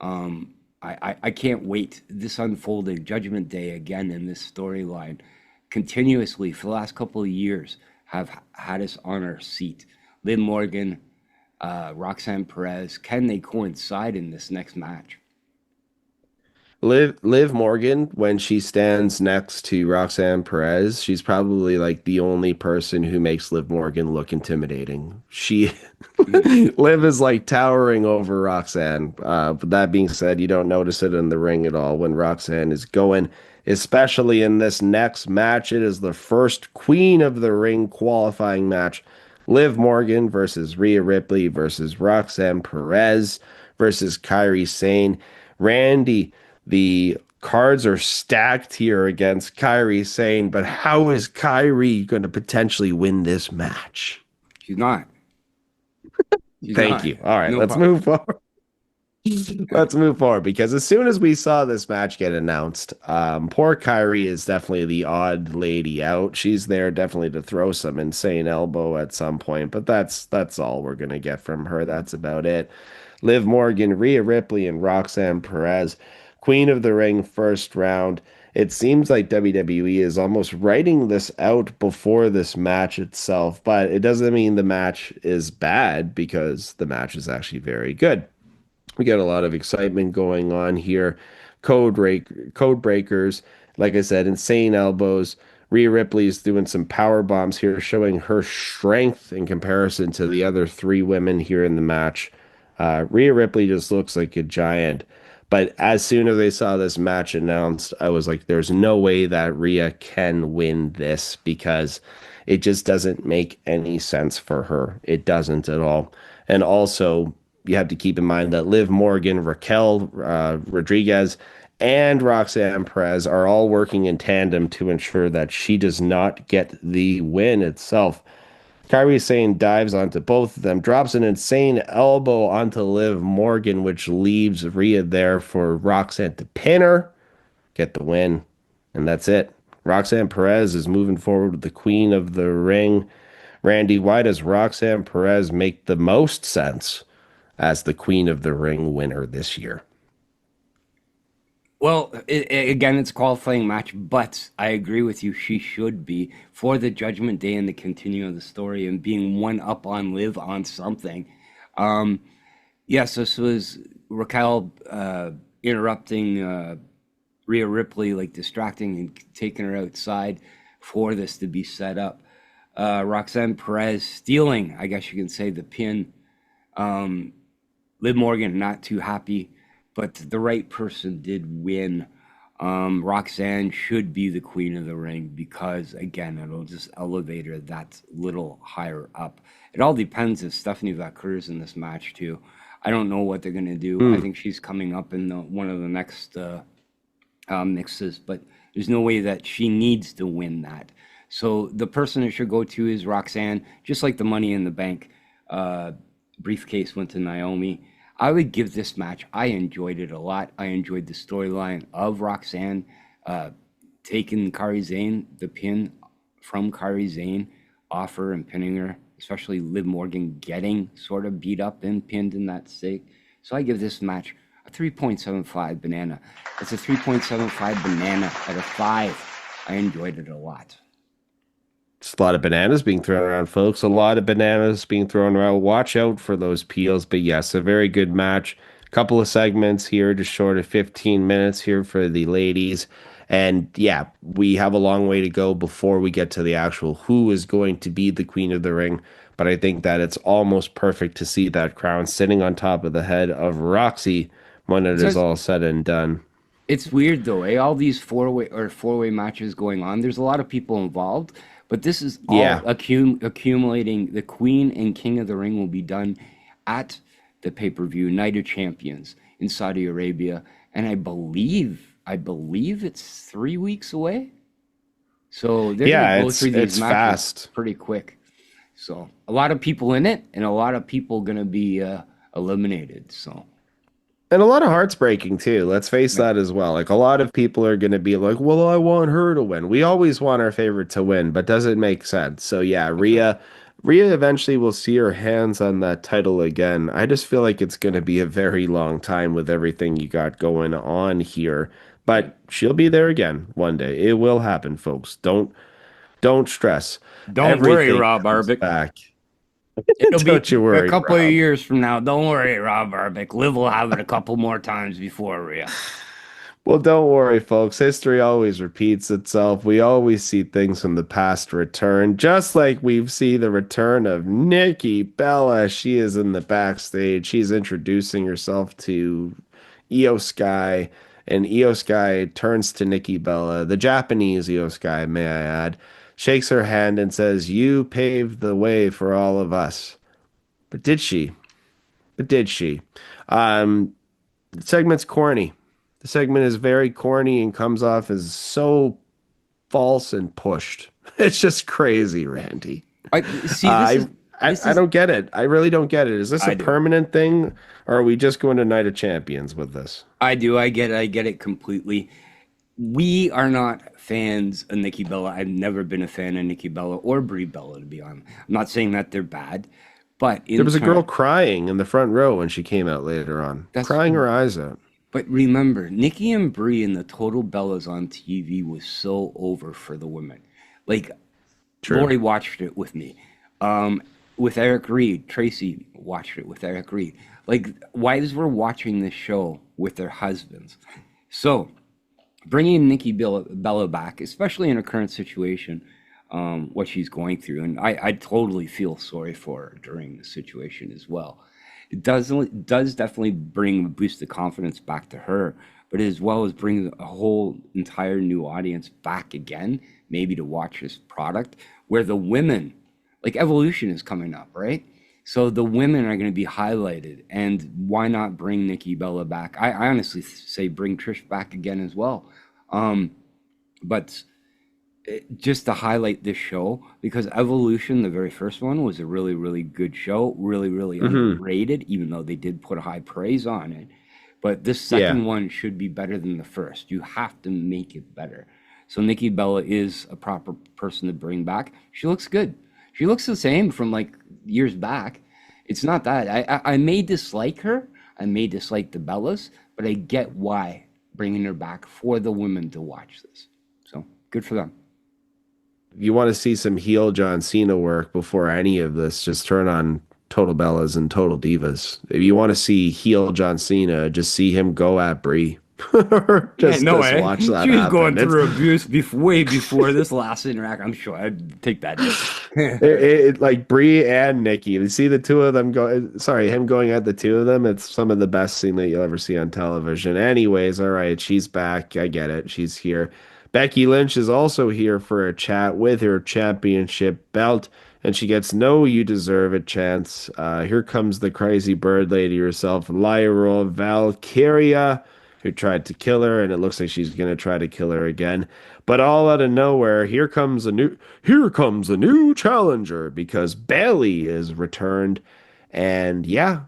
I can't wait. This unfolding Judgment Day again in this storyline continuously for the last couple of years have had us on our seat. Liv Morgan, Roxanne Perez, can they coincide in this next match? Liv Morgan, when she stands next to Roxanne Perez, she's probably like the only person who makes Liv Morgan look intimidating. Liv is like towering over Roxanne. But that being said, you don't notice it in the ring at all when Roxanne is going, especially in this next match. It is the first Queen of the Ring qualifying match. Liv Morgan versus Rhea Ripley versus Roxanne Perez versus Kairi Sane. Randy, the cards are stacked here against Kairi Sane, but how is Kairi going to potentially win this match? She's not. Thank you. All right, let's move forward. Let's move forward because as soon as we saw this match get announced, poor Kairi is definitely the odd lady out. She's there definitely to throw some insane elbow at some point, but that's all we're gonna get from her. That's about it. Liv Morgan, Rhea Ripley, and Roxanne Perez, Queen of the Ring first round. It seems like WWE is almost writing this out before this match itself, but it doesn't mean the match is bad because the match is actually very good. We got a lot of excitement going on here. Code breakers, like I said, insane elbows. Rhea Ripley is doing some power bombs here, showing her strength in comparison to the other 3 women here in the match. Rhea Ripley just looks like a giant. But as soon as they saw this match announced, I was like, there's no way that Rhea can win this because it just doesn't make any sense for her. It doesn't at all. And also, you have to keep in mind that Liv Morgan, Raquel Rodriguez, and Roxanne Perez are all working in tandem to ensure that she does not get the win itself. Kairi Sane dives onto both of them, drops an insane elbow onto Liv Morgan, which leaves Rhea there for Roxanne to pin her, get the win, and that's it. Roxanne Perez is moving forward with the Queen of the Ring. Randy, why does Roxanne Perez make the most sense as the Queen of the Ring winner this year? Well, again, it's a qualifying match, but I agree with you. She should be for the Judgment Day and the continuing of the story and being one up on Liv on something. Yes, this was Raquel interrupting Rhea Ripley, like distracting and taking her outside for this to be set up. Roxanne Perez stealing, I guess you can say, the pin. Liv Morgan not too happy, but the right person did win. Roxanne should be the Queen of the Ring because, again, it'll just elevate her that little higher up. It all depends if Stephanie Vaquer's in this match, too. I don't know what they're going to do. I think she's coming up in one of the next mixes, but there's no way that she needs to win that. So the person it should go to is Roxanne, just like the Money in the Bank briefcase went to Naomi. I would give this match, I enjoyed it a lot. I enjoyed the storyline of Roxanne taking Kairi Sane, the pin from Kairi Sane, off her and pinning her, especially Liv Morgan getting sort of beat up and pinned in that state. So I give this match a 3.75 banana. It's a 3.75 banana out of 5. I enjoyed it a lot. Just a lot of bananas being thrown around, folks. A lot of bananas being thrown around. Watch out for those peels. But yes, a very good match. A couple of segments here, just short of 15 minutes here for the ladies. And yeah, we have a long way to go before we get to the actual who is going to be the Queen of the Ring. But I think that it's almost perfect to see that crown sitting on top of the head of Roxy when it is all said and done. It's weird though, eh? All these four-way matches going on. There's a lot of people involved. But this is all accumulating. The Queen and King of the Ring will be done at the pay-per-view Night of Champions in Saudi Arabia, and I believe it's 3 weeks away. So they're gonna go through these matches fast, pretty quick. So a lot of people in it, and a lot of people gonna be eliminated. So. And a lot of hearts breaking too. Let's face that as well. Like a lot of people are going to be like, well, I want her to win. We always want our favorite to win, but does it make sense? So yeah, Rhea eventually will see her hands on that title again. I just feel like it's going to be a very long time with everything you got going on here, but she'll be there again one day. It will happen, folks. Don't stress. Don't worry, Rob Arbic. Back. It'll Don't be you worry, a couple of years from now. Don't worry, Rob Arbic. Liv will have it a couple more times before Rhea. Well, don't worry, folks. History always repeats itself. We always see things from the past return, just like we've seen the return of Nikki Bella. She is in the backstage. She's introducing herself to Io Sky, and Io Sky turns to Nikki Bella, the Japanese Io Sky, may I add, shakes her hand and says, "You paved the way for all of us." But did she? The segment's corny. The segment is very corny and comes off as so false and pushed. It's just crazy, Randy. I don't get it. I really don't get it. Is this a permanent thing, or are we just going to Night of Champions with this? I do. I get it completely. We are not fans of Nikki Bella. I've never been a fan of Nikki Bella or Brie Bella, to be honest. I'm not saying that they're bad, but there was a girl crying in the front row when she came out later on, crying her eyes out. But remember, Nikki and Brie and the Total Bellas on TV was so over for the women. Like, Lori watched it with me. With Eric Reed, Tracy watched it with Eric Reed. Like, wives were watching this show with their husbands. So bringing Nikki Bella back, especially in her current situation, what she's going through, and I totally feel sorry for her during the situation as well. It does definitely bring a boost of confidence back to her, but as well as bring a whole entire new audience back again, maybe to watch this product, where the women, like Evolution is coming up, right? So the women are going to be highlighted, and why not bring Nikki Bella back? I honestly say bring Trish back again as well. But just to highlight this show, because Evolution, the very first one, was a really, really good show, really, really underrated, even though they did put high praise on it. But this second one should be better than the first. You have to make it better. So Nikki Bella is a proper person to bring back. She looks good. She looks the same from like years back. It's not that. I may dislike her. I may dislike the Bellas, but I get why bringing her back for the women to watch this. So good for them. If you want to see some heel John Cena work before any of this, just turn on Total Bellas and Total Divas. If you want to see heel John Cena, just see him go at Brie. just watch that. She was happen. going through abuse way before this last interaction. I'm sure I'd take that. Like Brie and Nikki. You see the two of them him going at the two of them. It's some of the best scene that you'll ever see on television. Anyways, all right, she's back. I get it. She's here. Becky Lynch is also here for a chat with her championship belt, and she gets no "you deserve it" chance. Here comes the crazy bird lady herself, Lyra Valkyria, who tried to kill her, and it looks like she's going to try to kill her again. But all out of nowhere, here comes a new challenger, because Bayley is returned. And yeah,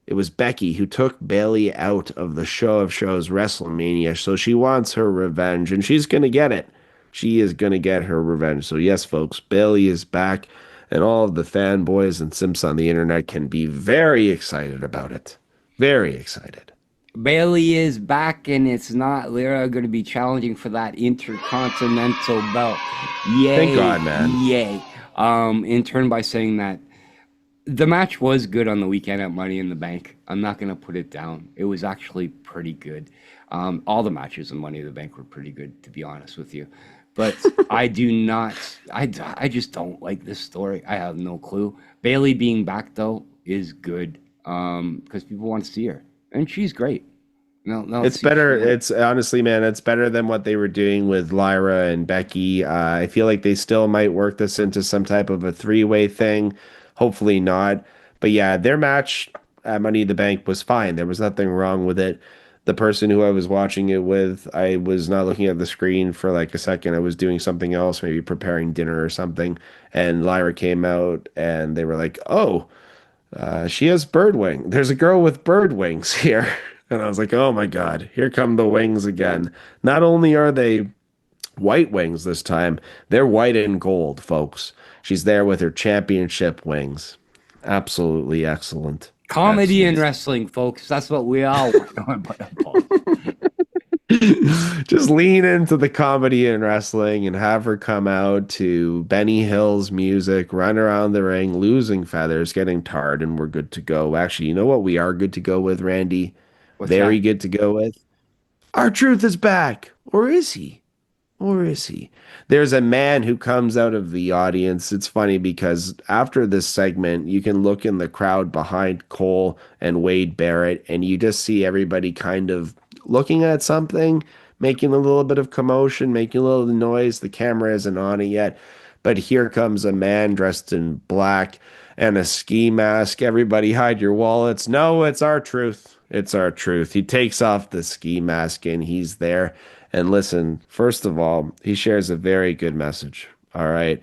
it was Becky who took Bayley out of the show of shows, WrestleMania. So she wants her revenge, and she's going to get it. She is going to get her revenge. So yes, folks, Bayley is back, and all of the fanboys and simps on the internet can be very excited about it. Very excited. Bayley is back, and it's not Lyra going to be challenging for that Intercontinental belt. Yay. Thank God, man. Yay. In turn, by saying that the match was good on the weekend at Money in the Bank. I'm not going to put it down. It was actually pretty good. All the matches in Money in the Bank were pretty good, to be honest with you. But I just don't like this story. I have no clue. Bayley being back, though, is good because people want to see her. And she's great. No, it's better. It's honestly, man, it's better than what they were doing with Lyra and Becky. I feel like they still might work this into some type of a three-way thing. Hopefully not. But yeah, their match at Money in the Bank was fine. There was nothing wrong with it. The person who I was watching it with, I was not looking at the screen for like a second. I was doing something else, maybe preparing dinner or something. And Lyra came out and they were like, oh, she has bird wing. There's a girl with bird wings here. And I was like, oh my God, here come the wings again. Not only are they white wings this time, they're white and gold, folks. She's there with her championship wings. Absolutely excellent. Comedy in wrestling, folks. That's what we all want. Just lean into the comedy in wrestling and have her come out to Benny Hill's music, run around the ring, losing feathers, getting tarred, and we're good to go. Actually, you know what we are good to go with, Randy? Very good to go with. R-Truth is back. Or is he? Or is he? There's a man who comes out of the audience. It's funny because after this segment, you can look in the crowd behind Cole and Wade Barrett, and you just see everybody kind of looking at something, making a little bit of commotion, making a little noise. The camera isn't on it yet. But here comes a man dressed in black and a ski mask. Everybody hide your wallets. No, it's R-Truth. It's R-Truth. He takes off the ski mask and he's there. And listen, first of all, he shares a very good message, all right,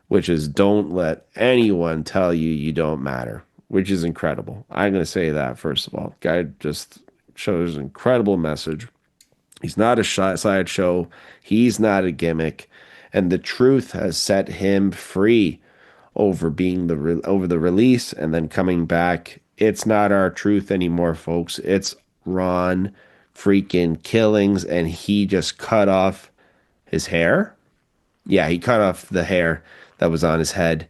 which is don't let anyone tell you you don't matter, which is incredible. I'm going to say that, first of all. Guy just shows an incredible message. He's not a sideshow. He's not a gimmick. And the truth has set him free over being over the release and then coming back. It's not R-Truth anymore, folks. It's Ron freaking Killings, and he just cut off his hair. Yeah, he cut off the hair that was on his head,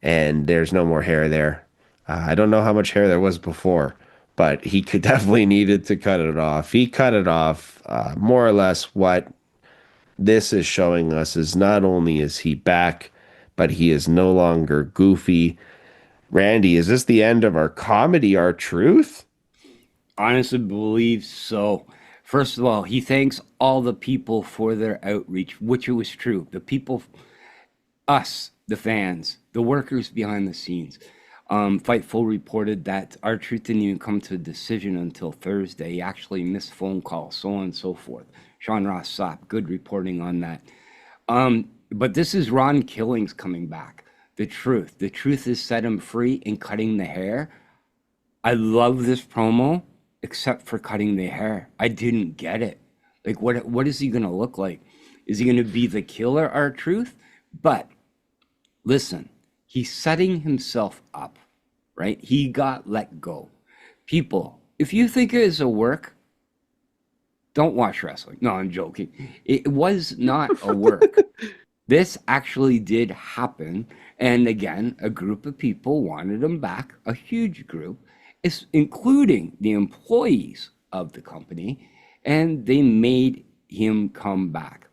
and there's no more hair there. I don't know how much hair there was before, but he could definitely needed to cut it off. He cut it off. More or less what this is showing us is not only is he back, but he is no longer goofy. Randy, is this the end of our comedy, R-Truth? Honestly believe so. First of all, he thanks all the people for their outreach, which it was true. The people, us, the fans, the workers behind the scenes. Fightful reported that R-Truth didn't even come to a decision until Thursday. He actually missed phone calls, so on and so forth. Sean Ross Sapp, good reporting on that. But this is Ron Killings coming back. The truth. The truth has set him free in cutting the hair. I love this promo, except for cutting the hair. I didn't get it. Like, what is he going to look like? Is he going to be the killer R-Truth? But listen, He's setting himself up, right? He got let go. People, if you think it is a work, don't watch wrestling. No, I'm joking. It was not a work. This actually did happen. And again, a group of people wanted him back, a huge group, including the employees of the company, and they made him come back.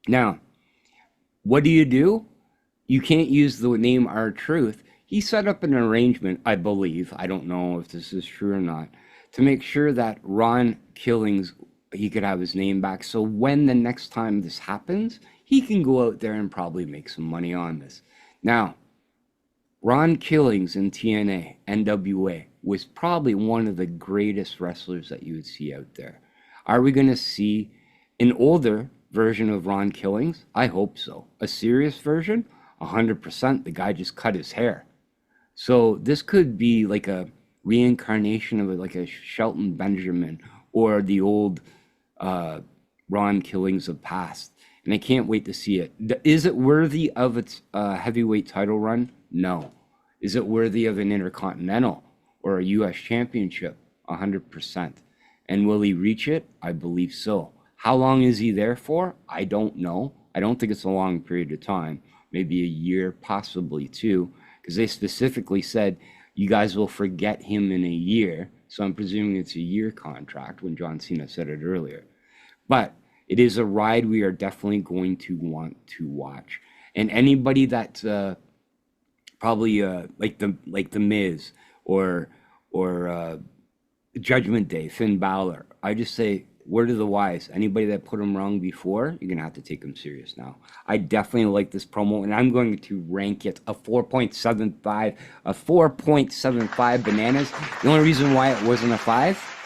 Now, what do? You can't use the name R-Truth. He set up an arrangement, I believe, I don't know if this is true or not, to make sure that Ron Killings, he could have his name back. So when the next time this happens, he can go out there and probably make some money on this. Now, Ron Killings in TNA, NWA, was probably one of the greatest wrestlers that you would see out there. Are we going to see an older version of Ron Killings? I hope so. A serious version? 100%. The guy just cut his hair. So this could be like a reincarnation of like a Shelton Benjamin or the old Ron Killings of past. And I can't wait to see it. Is it worthy of its heavyweight title run? No. Is it worthy of an Intercontinental or a U.S. Championship? 100%. And will he reach it? I believe so. How long is he there for? I don't know. I don't think it's a long period of time. Maybe a year, possibly two, because they specifically said you guys will forget him in a year. So I'm presuming it's a year contract when John Cena said it earlier. But it is a ride we are definitely going to want to watch. And anybody that's probably like the Miz or Judgment Day, Finn Balor, I just say, word of the wise, anybody that put him wrong before, you're gonna have to take him serious now. I definitely like this promo, and I'm going to rank it a 4.75, a 4.75 bananas. The only reason why it wasn't a 5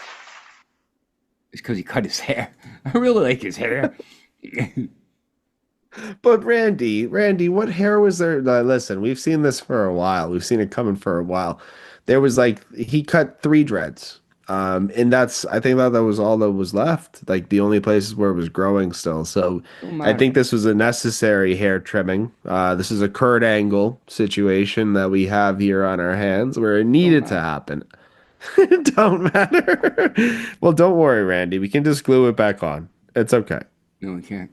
is because he cut his hair. I really like his hair. But Randy, what hair was there? Listen, we've seen this for a while. We've seen it coming for a while. There was he cut 3 dreads. And I think that was all that was left, like the only places where it was growing still. So I think this was a necessary hair trimming. This is a Kurt Angle situation that we have here on our hands where it needed to happen. It don't matter. Well, don't worry, Randy. We can just glue it back on. It's okay. No, we can't.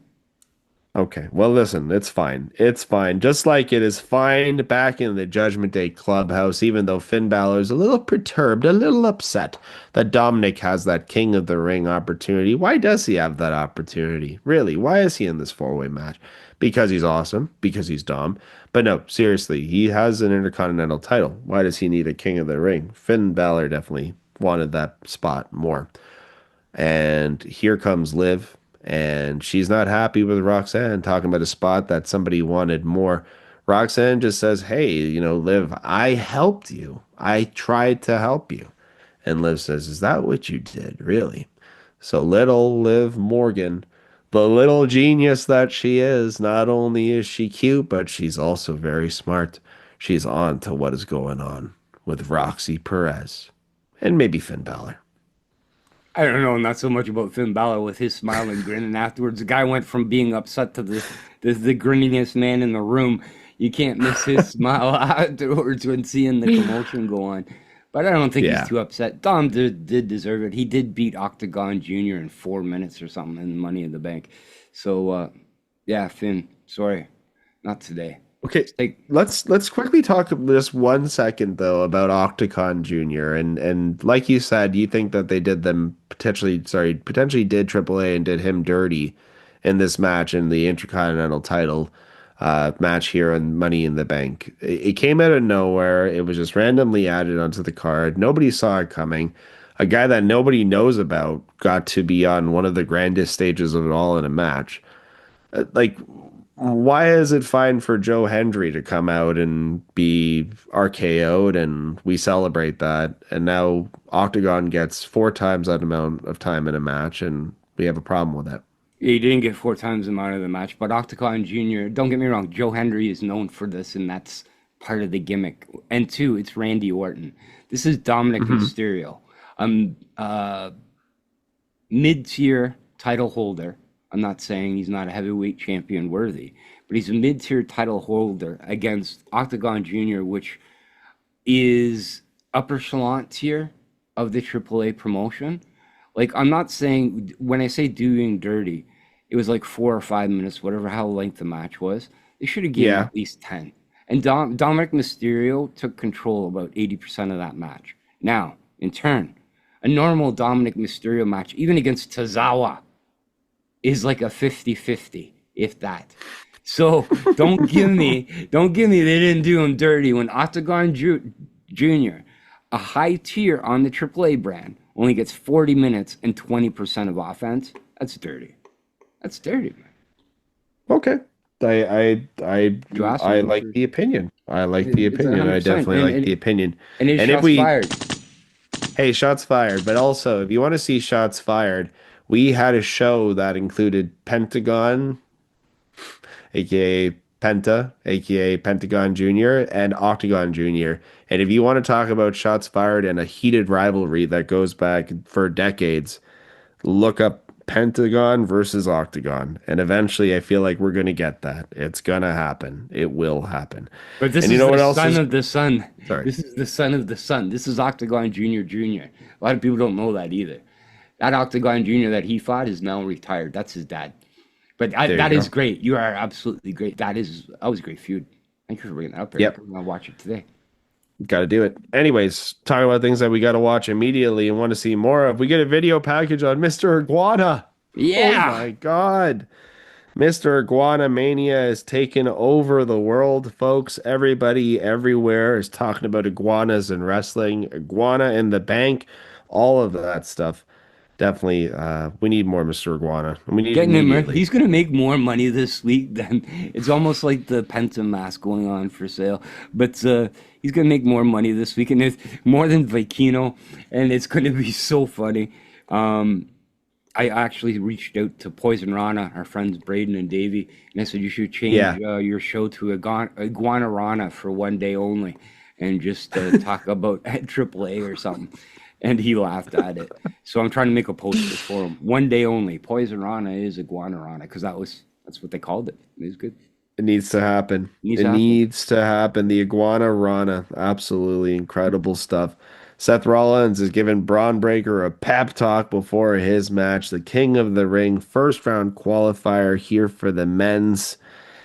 Okay, well, listen, it's fine. It's fine. Just like it is fine back in the Judgment Day clubhouse, even though Finn Balor is a little perturbed, a little upset that Dominic has that King of the Ring opportunity. Why does he have that opportunity? Really, why is he in this 4-way match? Because he's awesome, because he's Dom. But no, seriously, he has an Intercontinental title. Why does he need a King of the Ring? Finn Balor definitely wanted that spot more. And here comes Liv. And she's not happy with Roxanne talking about a spot that somebody wanted more. Roxanne just says, hey, Liv, I helped you. I tried to help you. And Liv says, is that what you did? Really? So little Liv Morgan, the little genius that she is, not only is she cute, but she's also very smart. She's on to what is going on with Roxy Perez and maybe Finn Balor. I don't know, not so much about Finn Balor with his smile and grin. And afterwards, the guy went from being upset to the grinningest man in the room. You can't miss his smile afterwards when seeing the commotion go on. But I don't think he's too upset. Dom did deserve it. He did beat Octagon Jr. in 4 minutes or something in Money in the Bank. So, Finn, sorry, not today. Okay, let's quickly talk just 1 second though about Octagon Jr. and like you said, you think that they did them potentially did AAA and did him dirty in this match in the Intercontinental title match here on Money in the Bank. It came out of nowhere. It was just randomly added onto the card. Nobody saw it coming. A guy that nobody knows about got to be on one of the grandest stages of it all in a match. Why is it fine for Joe Hendry to come out and be RKO'd and we celebrate that, and now Octagon gets 4 times that amount of time in a match and we have a problem with that? He didn't get 4 times the amount of the match, but Octagon Jr., don't get me wrong, Joe Hendry is known for this, and that's part of the gimmick. And 2, it's Randy Orton. This is Dominic Mysterio. Mid-tier title holder. I'm not saying he's not a heavyweight champion worthy, but but he's a mid-tier title holder against Octagon Jr., which is upper echelon tier of the AAA promotion. Like, I'm not saying, when I say doing dirty, it was like 4 or 5 minutes, whatever, how length the match was. They should have given at least 10. And Dominic Mysterio took control about 80% of that match. Now, in turn, a normal Dominic Mysterio match, even against Tozawa, is like a 50-50, if that. So don't give me they didn't do him dirty when Octagon Jr., a high tier on the AAA brand, only gets 40 minutes and 20% of offense. That's dirty. That's dirty, man. Okay. I like the opinion. I like the opinion. I definitely like the opinion. And shots fired. Hey, shots fired. But also, if you want to see shots fired, we had a show that included Pentagon, aka Penta, aka Pentagon Jr., and Octagon Jr. And if you want to talk about shots fired and a heated rivalry that goes back for decades, look up Pentagon versus Octagon. And eventually I feel like we're going to get that. It's going to happen. It will happen. But this and is you know the what son else of the son. Sorry. This is the son of the son. This is Octagon Jr. A lot of people don't know that either. That Octagon Jr. that he fought is now retired. That's his dad. But that is great. You are absolutely great. That was a great feud. Thank you for bringing that up, Eric. Yep. I'm going to watch it today. Got to do it. Anyways, talking about things that we got to watch immediately and want to see more of. We get a video package on Mr. Iguana. Yeah. Oh my God. Mr. Iguana Mania is taking over the world, folks. Everybody everywhere is talking about iguanas and wrestling, Iguana in the bank, all of that stuff. Definitely, we need more Mr. Iguana. We need Getting him. He's going to make more money this week than it's almost like the Penta mask going on for sale. But he's going to make more money this week, and it's more than Vikino, and it's going to be so funny. I actually reached out to Poison Rana, our friends Braden and Davey, and I said, you should change your show to Iguana Rana for one day only and just talk about AAA or something. And he laughed at it. So I'm trying to make a poster for him. One day only. Poison Rana is Iguana Rana, because that's what they called it. It was good. It needs to happen. It needs to happen. The Iguana Rana. Absolutely incredible stuff. Seth Rollins is giving Braun Breaker a pep talk before his match. The King of the Ring, first round qualifier here for the men's.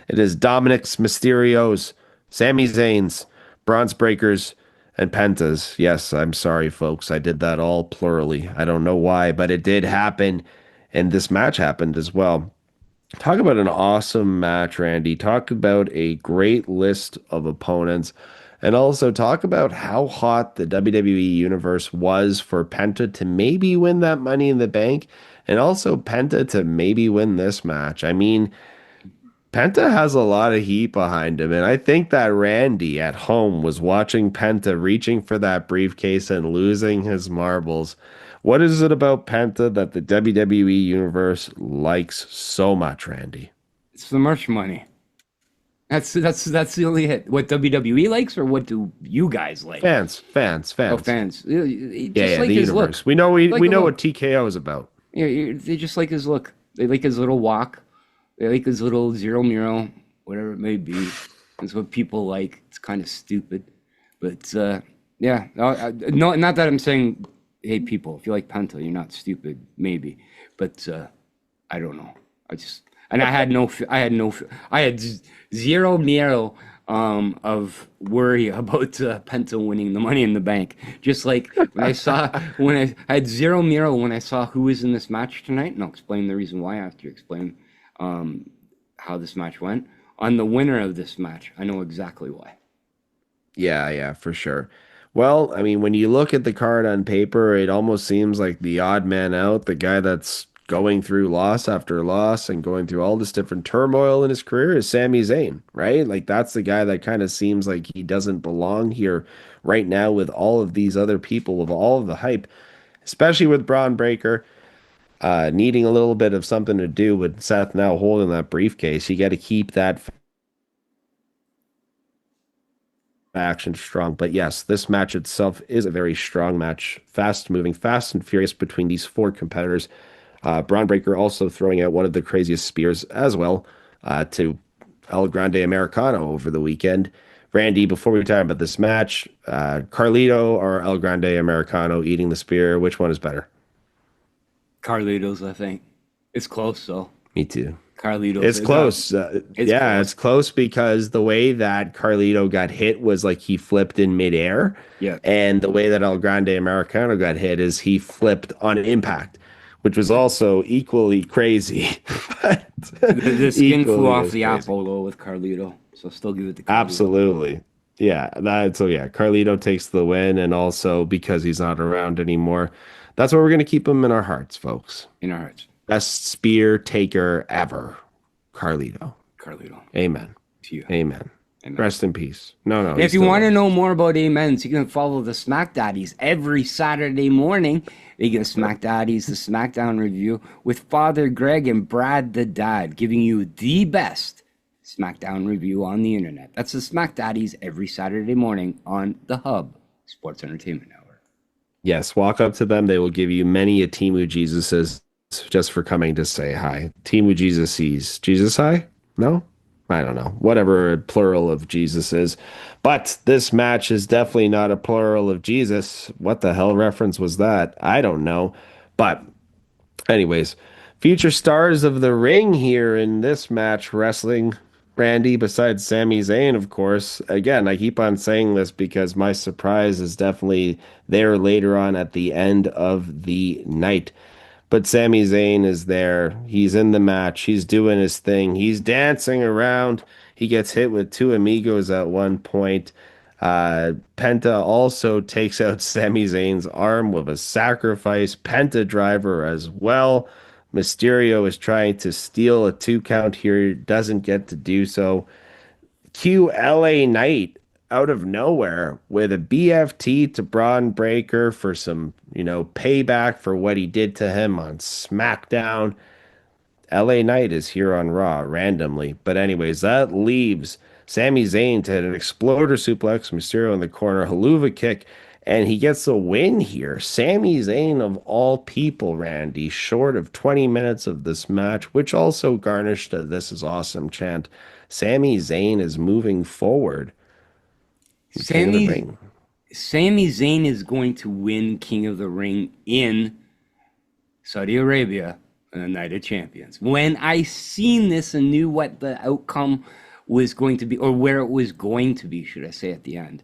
It is Dominic's, Mysterio's, Sami Zayn's, Braun Breaker's, and Pentas. Yes, I'm sorry, folks. I did that all plurally. I don't know why, but it did happen. And this match happened as well. Talk about an awesome match, Randy. Talk about a great list of opponents. And also talk about how hot the WWE Universe was for Penta to maybe win that Money in the Bank. And also Penta to maybe win this match. I mean, Penta has a lot of heat behind him, and I think that Randy at home was watching Penta reaching for that briefcase and losing his marbles. What is it about Penta that the WWE Universe likes so much, Randy? It's the merch money. That's the only hit. What WWE likes, or what do you guys like? Fans. Oh, fans. Yeah, like the his universe. Look. We know what TKO is about. Yeah, they just like his look. They like his little walk. They like his little zero muro, whatever it may be. It's what people like. It's kind of stupid. But, yeah. No, not that I'm saying, hey, people, if you like Penta, you're not stupid. Maybe. But I don't know. I had zero miro of worry about Penta winning the Money in the Bank. Just like when I had zero miro when I saw who was in this match tonight, and I'll explain the reason why after you explain how this match went. On the winner of this match, I know exactly why. Yeah, for sure. Well, I mean, when you look at the card on paper, it almost seems like the odd man out, the guy that's going through loss after loss and going through all this different turmoil in his career is Sami Zayn, right? Like, that's the guy that kind of seems like he doesn't belong here right now with all of these other people, with all of the hype, especially with Braun Breaker needing a little bit of something to do with Seth now holding that briefcase. You got to keep that action strong. But yes, this match itself is a very strong match, fast moving, fast and furious between these four competitors. Braun Breaker also throwing out one of the craziest spears as well to El Grande Americano over the weekend. Randy, before we talk about this match, Carlito or El Grande Americano eating the spear, which one is better? Carlitos, I think. It's close, though. Me too. Carlitos. It's close. It's close. It's close because the way that Carlito got hit was like he flipped in midair. Yeah. And the way that El Grande Americano got hit is he flipped on impact, which was also equally crazy. The skin flew off the apple, though, with Carlito. So still give it to Carlito. Absolutely. Yeah. Carlito takes the win. And also because he's not around anymore, that's why we're going to keep him in our hearts, folks. In our hearts. Best spear taker ever, Carlito. Amen. To you. Amen. Amen. Rest in peace. No. If you want to know more about amens, you can follow the SmackDaddies every Saturday morning. They get SmackDaddies, the SmackDown review with Father Greg and Brad the Dad, giving you the best SmackDown review on the internet. That's the SmackDaddies every Saturday morning on the Hub Sports Entertainment Network. Yes, walk up to them. They will give you many a Timu Jesuses just for coming to say hi. Timu Jesuses. Jesus hi? No? I don't know. Whatever plural of Jesus is. But this match is definitely not a plural of Jesus. What the hell reference was that? I don't know. But anyways, future stars of the ring here in this match wrestling, Randy, besides Sami Zayn, of course. Again, I keep on saying this because my surprise is definitely there later on at the end of the night. But Sami Zayn is there. He's in the match. He's doing his thing. He's dancing around. He gets hit with two amigos at one point. Penta also takes out Sami Zayn's arm with a sacrifice. Penta driver as well. Mysterio is trying to steal a 2 count here. Doesn't get to do so. Cue LA Knight out of nowhere with a BFT to Braun Breaker for some, payback for what he did to him on SmackDown. LA Knight is here on Raw randomly. But anyways, that leaves Sami Zayn to hit an exploder suplex, Mysterio in the corner, haluva kick, and he gets a win here. Sami Zayn, of all people, Randy, short of 20 minutes of this match, which also garnished a "This is awesome" chant. Sami Zayn is moving forward. Sami Zayn is going to win King of the Ring in Saudi Arabia on the Night of Champions. When I seen this and knew what the outcome was going to be, or where it was going to be, should I say, at the end.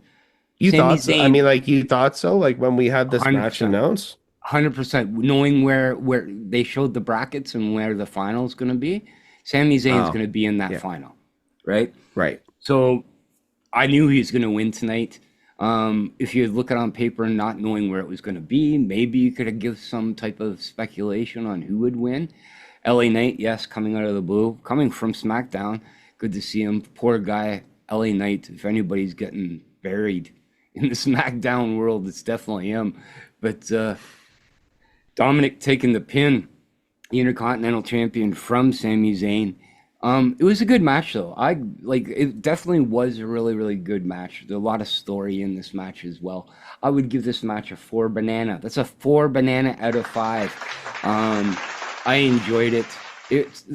You thought so? I mean, like, you thought so? Like, when we had this 100%, match announced? 100%. Knowing where they showed the brackets and where the final is going to be, Sami Zayn is going to be in that final, right? Right. So I knew he was going to win tonight. If you look at it on paper and not knowing where it was going to be, maybe you could have given some type of speculation on who would win. LA Knight, yes, coming out of the blue, coming from SmackDown. Good to see him. Poor guy, LA Knight. If anybody's getting buried in the SmackDown world, it's definitely him. But Dominic taking the pin, the Intercontinental Champion from Sami Zayn. It was a good match, though. It definitely was a really, really good match. There's a lot of story in this match as well. I would give this match a 4 banana. That's a 4 banana out of 5. I enjoyed it. It's,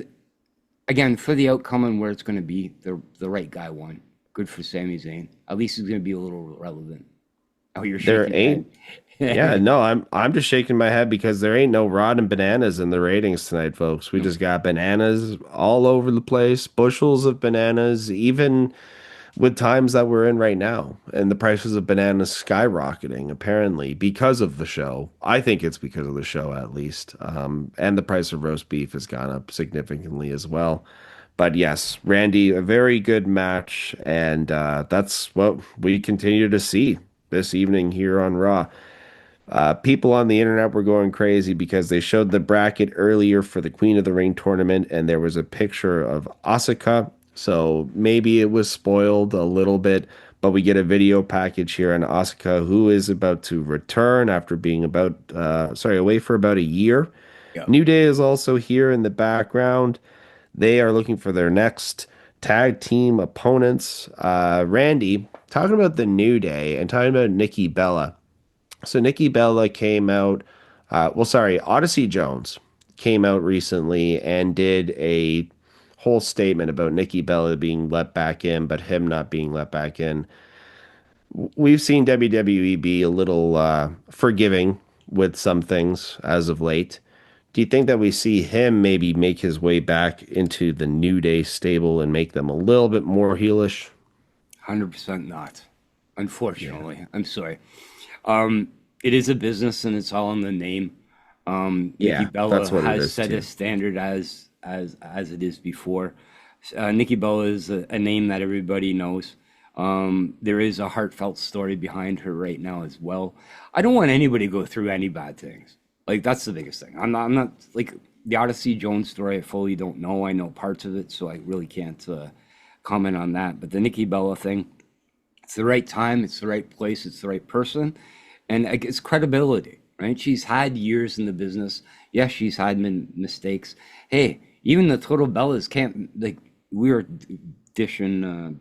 again, for the outcome and where it's going to be, the right guy won. Good for Sami Zayn. At least he's going to be a little relevant. Oh, you're shaking your head. Yeah, no, I'm just shaking my head because there ain't no rotten bananas in the ratings tonight, folks. We just got bananas all over the place, bushels of bananas, even with times that we're in right now. And the prices of bananas skyrocketing, apparently, because of the show. I think it's because of the show, at least. And the price of roast beef has gone up significantly as well. But yes, Randy, a very good match. And that's what we continue to see this evening here on Raw. People on the internet were going crazy because they showed the bracket earlier for the Queen of the Ring tournament, and there was a picture of Asuka. So maybe it was spoiled a little bit, but we get a video package here on Asuka, who is about to return after being away for about a year. Yeah. New Day is also here in the background. They are looking for their next tag team opponents. Randy, talking about the New Day and talking about Nikki Bella. So Nikki Bella came out, Odyssey Jones came out recently and did a whole statement about Nikki Bella being let back in, but him not being let back in. We've seen WWE be a little forgiving with some things as of late. Do you think that we see him maybe make his way back into the New Day stable and make them a little bit more heelish? 100% not. Unfortunately, I'm sorry. It is a business, and it's all in the name. Nikki Bella that's what it has is set too. a standard as it is before. Nikki Bella is a name that everybody knows. There is a heartfelt story behind her right now as well. I don't want anybody to go through any bad things. Like, that's the biggest thing. I'm not like the Odyssey Jones story. I fully don't know. I know parts of it, so I really can't comment on that. But the Nikki Bella thing, it's the right time, it's the right place, it's the right person, and it's credibility, right? She's had years in the business. Yes, she's had mistakes. Hey, even the Total Bellas can't, like, we were dissing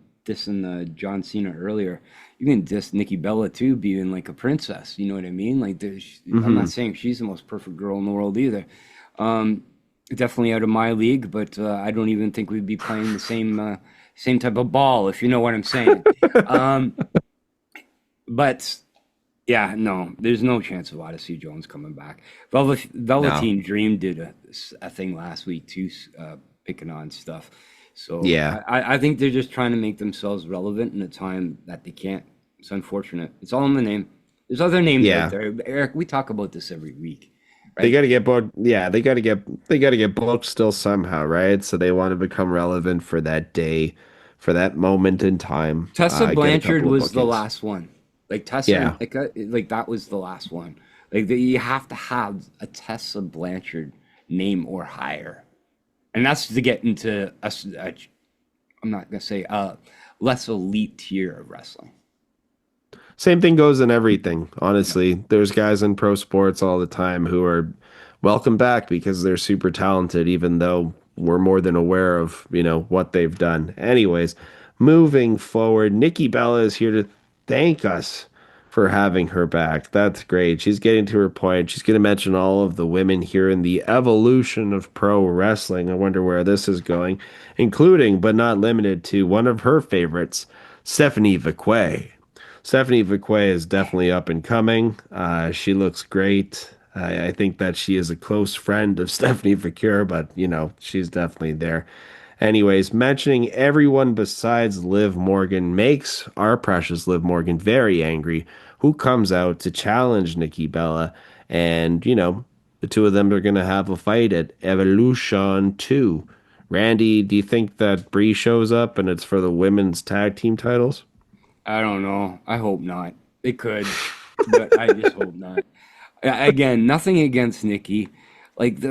John Cena earlier. You can diss Nikki Bella too, being like a princess. You know what I mean? Like, I'm not saying she's the most perfect girl in the world either. Definitely out of my league, but I don't even think we'd be playing the same type of ball, if you know what I'm saying. But yeah, no, there's no chance of Odyssey Jones coming back. Velveteen Dream did a thing last week too, picking on stuff. So Yeah. I think they're just trying to make themselves relevant in a time that they can't. It's unfortunate. It's all in the name. There's other names out there. Eric, we talk about this every week. Right? They got to get booked. Yeah, they got to get booked still somehow, right? So they want to become relevant for that day, for that moment in time. Tessa Get a Blanchard couple of was the bookings. last one. Like Tessa, Yeah. like that was the last one. Like you have to have a Tessa Blanchard name or higher, and that's to get into I'm not gonna say less elite tier of wrestling. Same thing goes in everything, honestly. There's guys in pro sports all the time who are welcome back because they're super talented, even though we're more than aware of, what they've done. Anyways, moving forward, Nikki Bella is here to thank us for having her back. That's great. She's getting to her point. She's going to mention all of the women here in the evolution of pro wrestling. I wonder where this is going, including, but not limited to, one of her favorites, Stephanie Vacquet. Stephanie Vacquet is definitely up and coming. She looks great. I think that she is a close friend of Stephanie Vacquer, but she's definitely there. Anyways, mentioning everyone besides Liv Morgan makes our precious Liv Morgan very angry, who comes out to challenge Nikki Bella. And, the two of them are going to have a fight at Evolution 2. Randy, do you think that Bree shows up and it's for the women's tag team titles? I don't know. I hope not. It could, but I just hope not. Again, nothing against Nikki. Like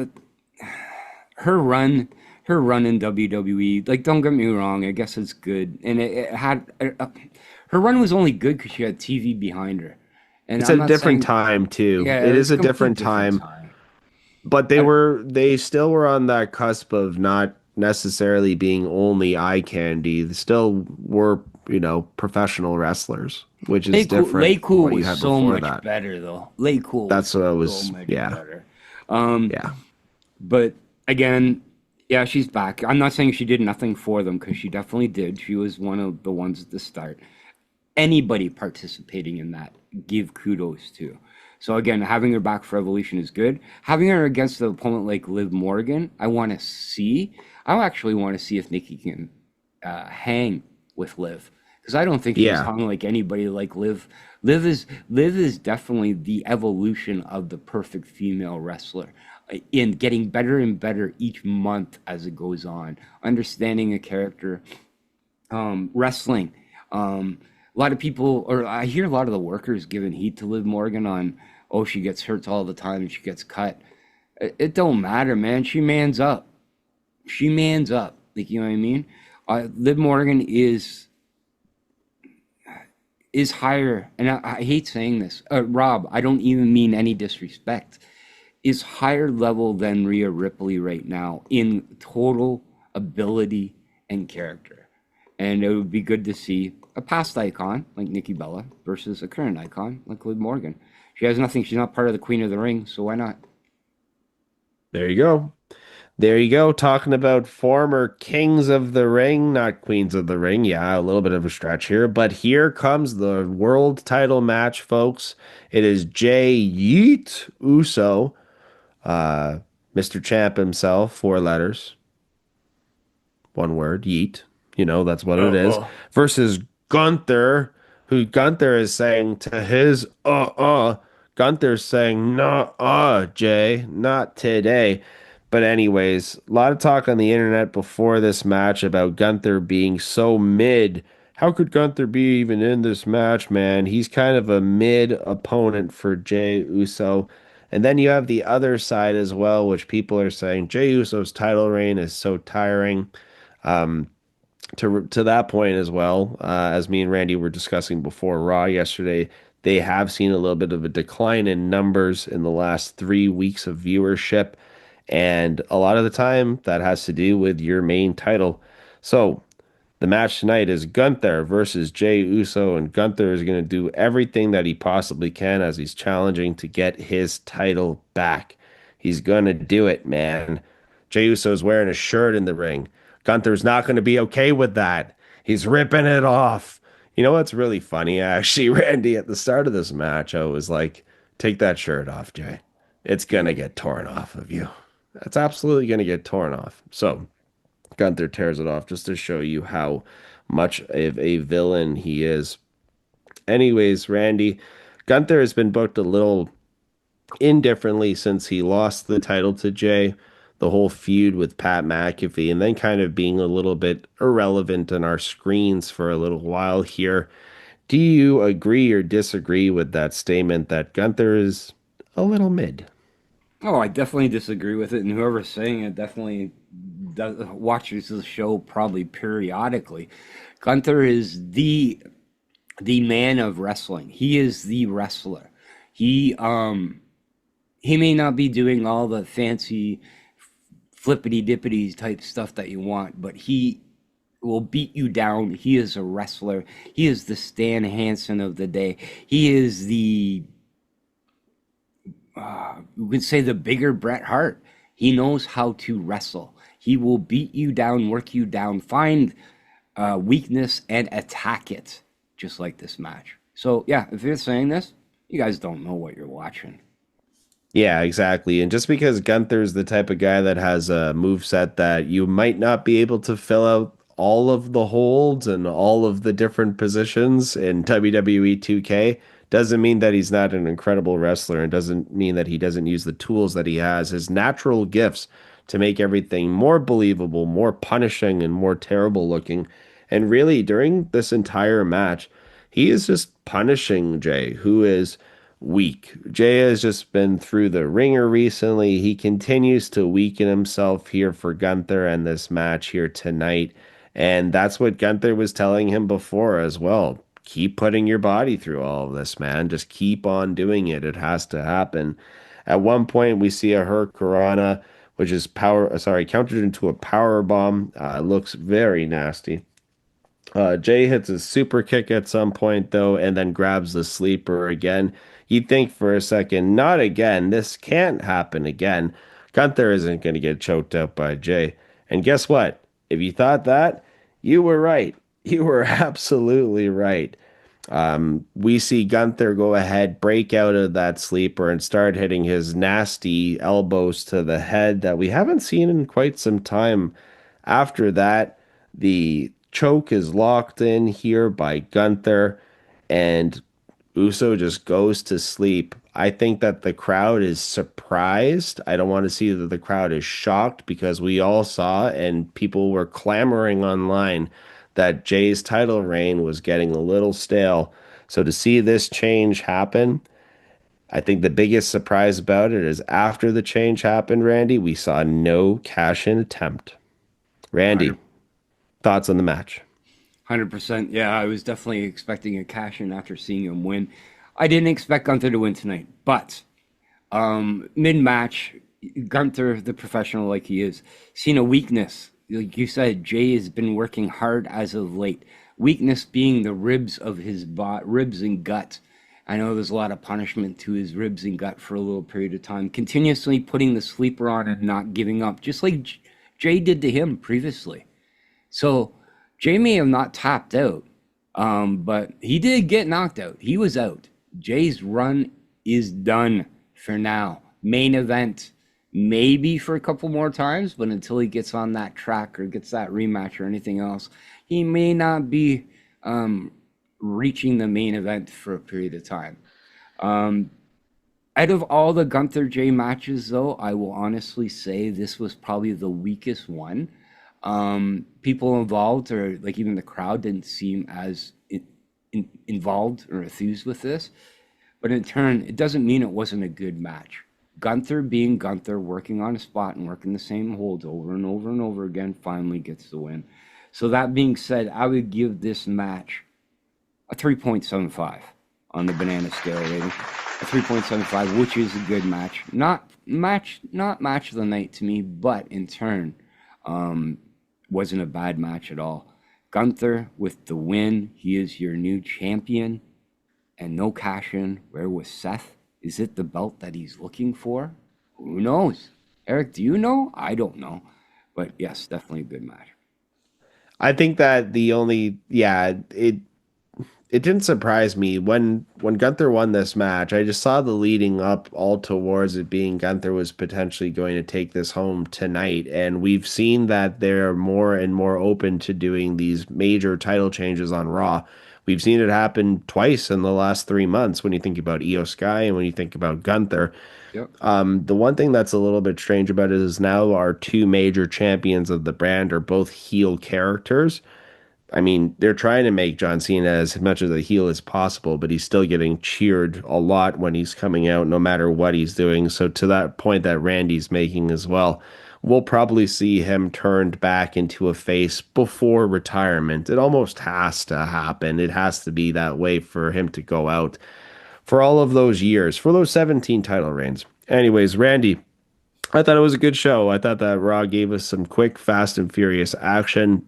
her run in WWE. Like, don't get me wrong. I guess it's good, and it had her run was only good because she had TV behind her. And It's a different time too. Yeah, It is a complete different time. But they still were on that cusp of not necessarily being only eye candy. They still were, professional wrestlers, which is different. Lay from Cool what you was had so before much that. better though. Lay Cool. That's what I was. So much Yeah, better. yeah. But again, yeah, she's back. I'm not saying she did nothing for them because she definitely did. She was one of the ones at the start. Anybody participating in that, give kudos to. So again, having her back for Evolution is good. Having her against an opponent like Liv Morgan, I actually want to see if Nikki can hang with Liv. Because I don't think she's hung like anybody like Liv. Liv is definitely the evolution of the perfect female wrestler in getting better and better each month as it goes on. Understanding a character, wrestling. A lot of people, or I hear a lot of the workers giving heat to Liv Morgan on, she gets hurt all the time and she gets cut. It don't matter, man. She mans up. Like, you know what I mean? Liv Morgan is higher, and I hate saying this, Rob, I don't even mean any disrespect, is higher level than Rhea Ripley right now in total ability and character. And it would be good to see a past icon like Nikki Bella versus a current icon like Liv Morgan. She has nothing. She's not part of the Queen of the Ring, so why not? There you go. There you go, talking about former kings of the ring, not queens of the ring. Yeah, a little bit of a stretch here, but here comes the world title match, folks. It is Jay Yeet Uso, uh, Mr. Champ himself, 4 letters, one word, Yeet. You know, that's what it is. Versus Gunther, who Gunther is saying to his Gunther's saying, Jay, not today. But anyways, a lot of talk on the internet before this match about Gunther being so mid. How could Gunther be even in this match, man? He's kind of a mid opponent for Jey Uso. And then you have the other side as well, which people are saying Jey Uso's title reign is so tiring. To that point as well, as me and Randy were discussing before Raw yesterday, they have seen a little bit of a decline in numbers in the last 3 weeks of viewership. And a lot of the time, that has to do with your main title. So the match tonight is Gunther versus Jey Uso, and Gunther is going to do everything that he possibly can as he's challenging to get his title back. He's going to do it, man. Jey Uso's wearing a shirt in the ring. Gunther's not going to be okay with that. He's ripping it off. You know what's really funny, actually, Randy? At the start of this match, I was like, take that shirt off, Jay. It's going to get torn off of you. That's absolutely going to get torn off. So Gunther tears it off just to show you how much of a villain he is. Anyways, Randy, Gunther has been booked a little indifferently since he lost the title to Jay. The whole feud with Pat McAfee, and then kind of being a little bit irrelevant on our screens for a little while here. Do you agree or disagree with that statement that Gunther is a little mid? Oh, I definitely disagree with it, and whoever's saying it definitely watches the show probably periodically. Gunther is the man of wrestling. He is the wrestler. He may not be doing all the fancy flippity dippity type stuff that you want, but he will beat you down. He is a wrestler. He is the Stan Hansen of the day. He is the you could say the bigger Bret Hart. He knows how to wrestle. He will beat you down, work you down, find weakness and attack it, just like this match. So yeah, if you're saying this, you guys don't know what you're watching. Yeah, exactly. And just because Gunther's the type of guy that has a moveset that you might not be able to fill out all of the holds and all of the different positions in WWE 2K, doesn't mean that he's not an incredible wrestler, and doesn't mean that he doesn't use the tools that he has, his natural gifts, to make everything more believable, more punishing, and more terrible looking. And really, during this entire match, he is just punishing Jay, who is weak. Jay has just been through the ringer recently. He continues to weaken himself here for Gunther and this match here tonight. And that's what Gunther was telling him before as well. Keep putting your body through all of this, man. Just keep on doing it. It has to happen. At one point, we see a Hurricanrana, which is countered into a power bomb. Looks very nasty. Jay hits a super kick at some point, though, and then grabs the sleeper again. You'd think for a second, not again. This can't happen again. Gunther isn't going to get choked out by Jay. And guess what? If you thought that, you were right. You were absolutely right. We see Gunther go ahead, break out of that sleeper, and start hitting his nasty elbows to the head that we haven't seen in quite some time. After that, the choke is locked in here by Gunther, and Uso just goes to sleep. I think that the crowd is surprised. I don't want to see that the crowd is shocked, because we all saw, and people were clamoring online, that Jay's title reign was getting a little stale. So to see this change happen, I think the biggest surprise about it is after the change happened, Randy, we saw no cash-in attempt. Randy, thoughts on the match? 100%. Yeah, I was definitely expecting a cash-in after seeing him win. I didn't expect Gunther to win tonight, but mid-match, Gunther, the professional like he is, seen a weakness. Like you said, Jay has been working hard as of late. Weakness being the ribs of his ribs and gut. I know there's a lot of punishment to his ribs and gut for a little period of time, continuously putting the sleeper on and not giving up, just like Jay did to him previously. So Jay may have not tapped out, but he did get knocked out. He was out. Jay's run is done for now. Main event, maybe for a couple more times, but until he gets on that track or gets that rematch or anything else, he may not be reaching the main event for a period of time. Out of all the Gunther Jay matches, though, I will honestly say this was probably the weakest one. People involved, or like even the crowd, didn't seem as involved or enthused with this. But in turn, it doesn't mean it wasn't a good match. Gunther being Gunther, working on a spot and working the same holds over and over and over again, finally gets the win. So that being said, I would give this match a 3.75 on the banana scale rating. A 3.75, which is a good match. Not match of the night to me, but in turn, wasn't a bad match at all. Gunther with the win. He is your new champion. And no cash in. Where was Seth? Is it the belt that he's looking for? Who knows? Eric, do you know? I don't know. But yes, definitely a good match. I think that it didn't surprise me when Gunther won this match. I just saw the leading up all towards it being Gunther was potentially going to take this home tonight. And we've seen that they're more and more open to doing these major title changes on Raw. We've seen it happen twice in the last 3 months when you think about Io Sky and when you think about Gunther. Yep. The one thing that's a little bit strange about it is now our two major champions of the brand are both heel characters. I mean, they're trying to make John Cena as much of a heel as possible, but he's still getting cheered a lot when he's coming out, no matter what he's doing. So to that point that Randy's making as well, we'll probably see him turned back into a face before retirement. It almost has to happen. It has to be that way for him to go out for all of those years, for those 17 title reigns. Anyways, Randy, I thought it was a good show. I thought that Raw gave us some quick, fast, and furious action.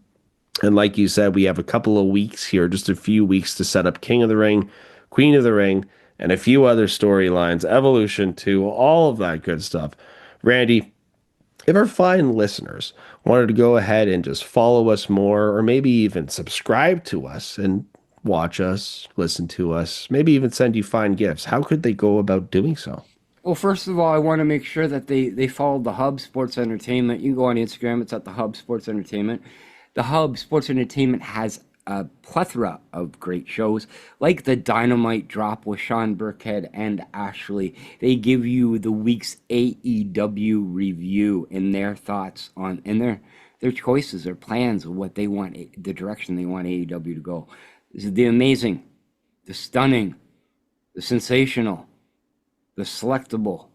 And like you said, we have a couple of weeks here, just a few weeks to set up King of the Ring, Queen of the Ring, and a few other storylines, Evolution 2, all of that good stuff. Randy, if our fine listeners wanted to go ahead and just follow us more, or maybe even subscribe to us and watch us, listen to us, maybe even send you fine gifts, how could they go about doing so? Well, first of all, I want to make sure that they follow the Hub Sports Entertainment. You can go on Instagram. It's at the Hub Sports Entertainment. The Hub Sports Entertainment has a plethora of great shows, like the Dynamite Drop with Sean Burkhead and Ashley. They give you the week's AEW review and their thoughts on, and their choices or plans of what they want, the direction they want AEW to go. This is the amazing, the stunning, the sensational, the selectable,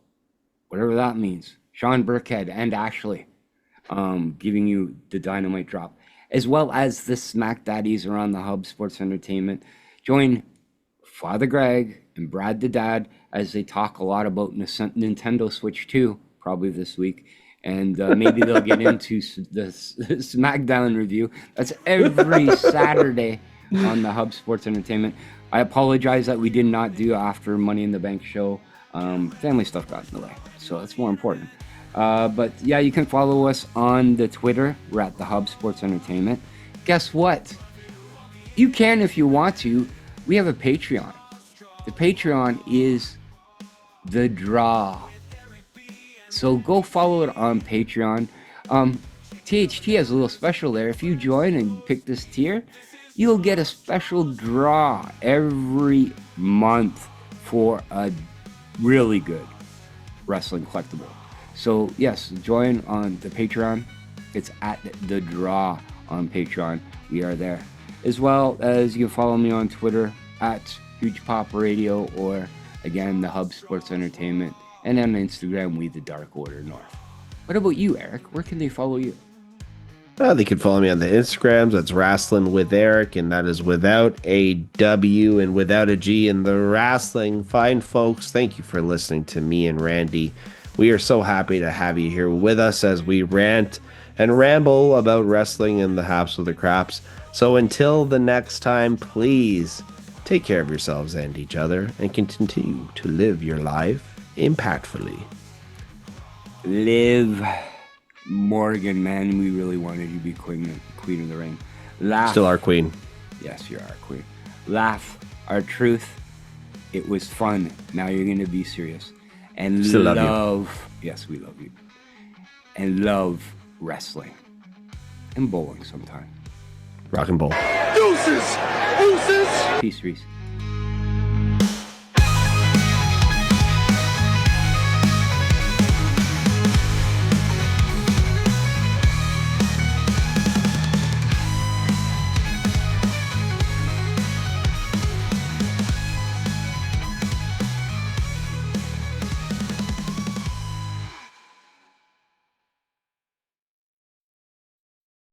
whatever that means. Sean Burkhead and Ashley giving you the Dynamite Drop, as well as the Smack Daddies are on the Hub Sports Entertainment. Join Father Greg and Brad the Dad as they talk a lot about Nintendo Switch 2, probably this week. And maybe they'll get into the SmackDown review. That's every Saturday on the Hub Sports Entertainment. I apologize that we did not do after Money in the Bank show. Family stuff got in the way, so it's more important. But yeah, you can follow us on the Twitter. We're at the Hub Sports Entertainment. Guess what? You can if you want to. We have a Patreon. The Patreon is The Draw. So go follow it on Patreon. THT has a little special there. If you join and pick this tier, you'll get a special draw every month for a really good wrestling collectible. So yes, join on the Patreon. It's at The Draw on Patreon. We are there. As well as you can follow me on Twitter at Huge Pop Radio, or again, the Hub Sports Entertainment. And on Instagram, We The Dark Order North. What about you, Eric? Where can they follow you? They can follow me on the Instagrams. That's Wrestling with Eric, and that is without a W and without a G in the wrestling. Fine folks, thank you for listening to me and Randy. We are so happy to have you here with us as we rant and ramble about wrestling and the haps of the craps. So until the next time, please Take care of yourselves and each other, and continue to live your life impactfully. Liv Morgan, man, we really wanted you to be queen of the ring. Laugh. Still our queen. Yes, you're our queen. Laugh, our truth. It was fun. Now you're going to be serious. And Still love you. Yes, we love you. And love wrestling. And bowling sometime. Rock and roll. Deuces! Deuces! Peace, Reese.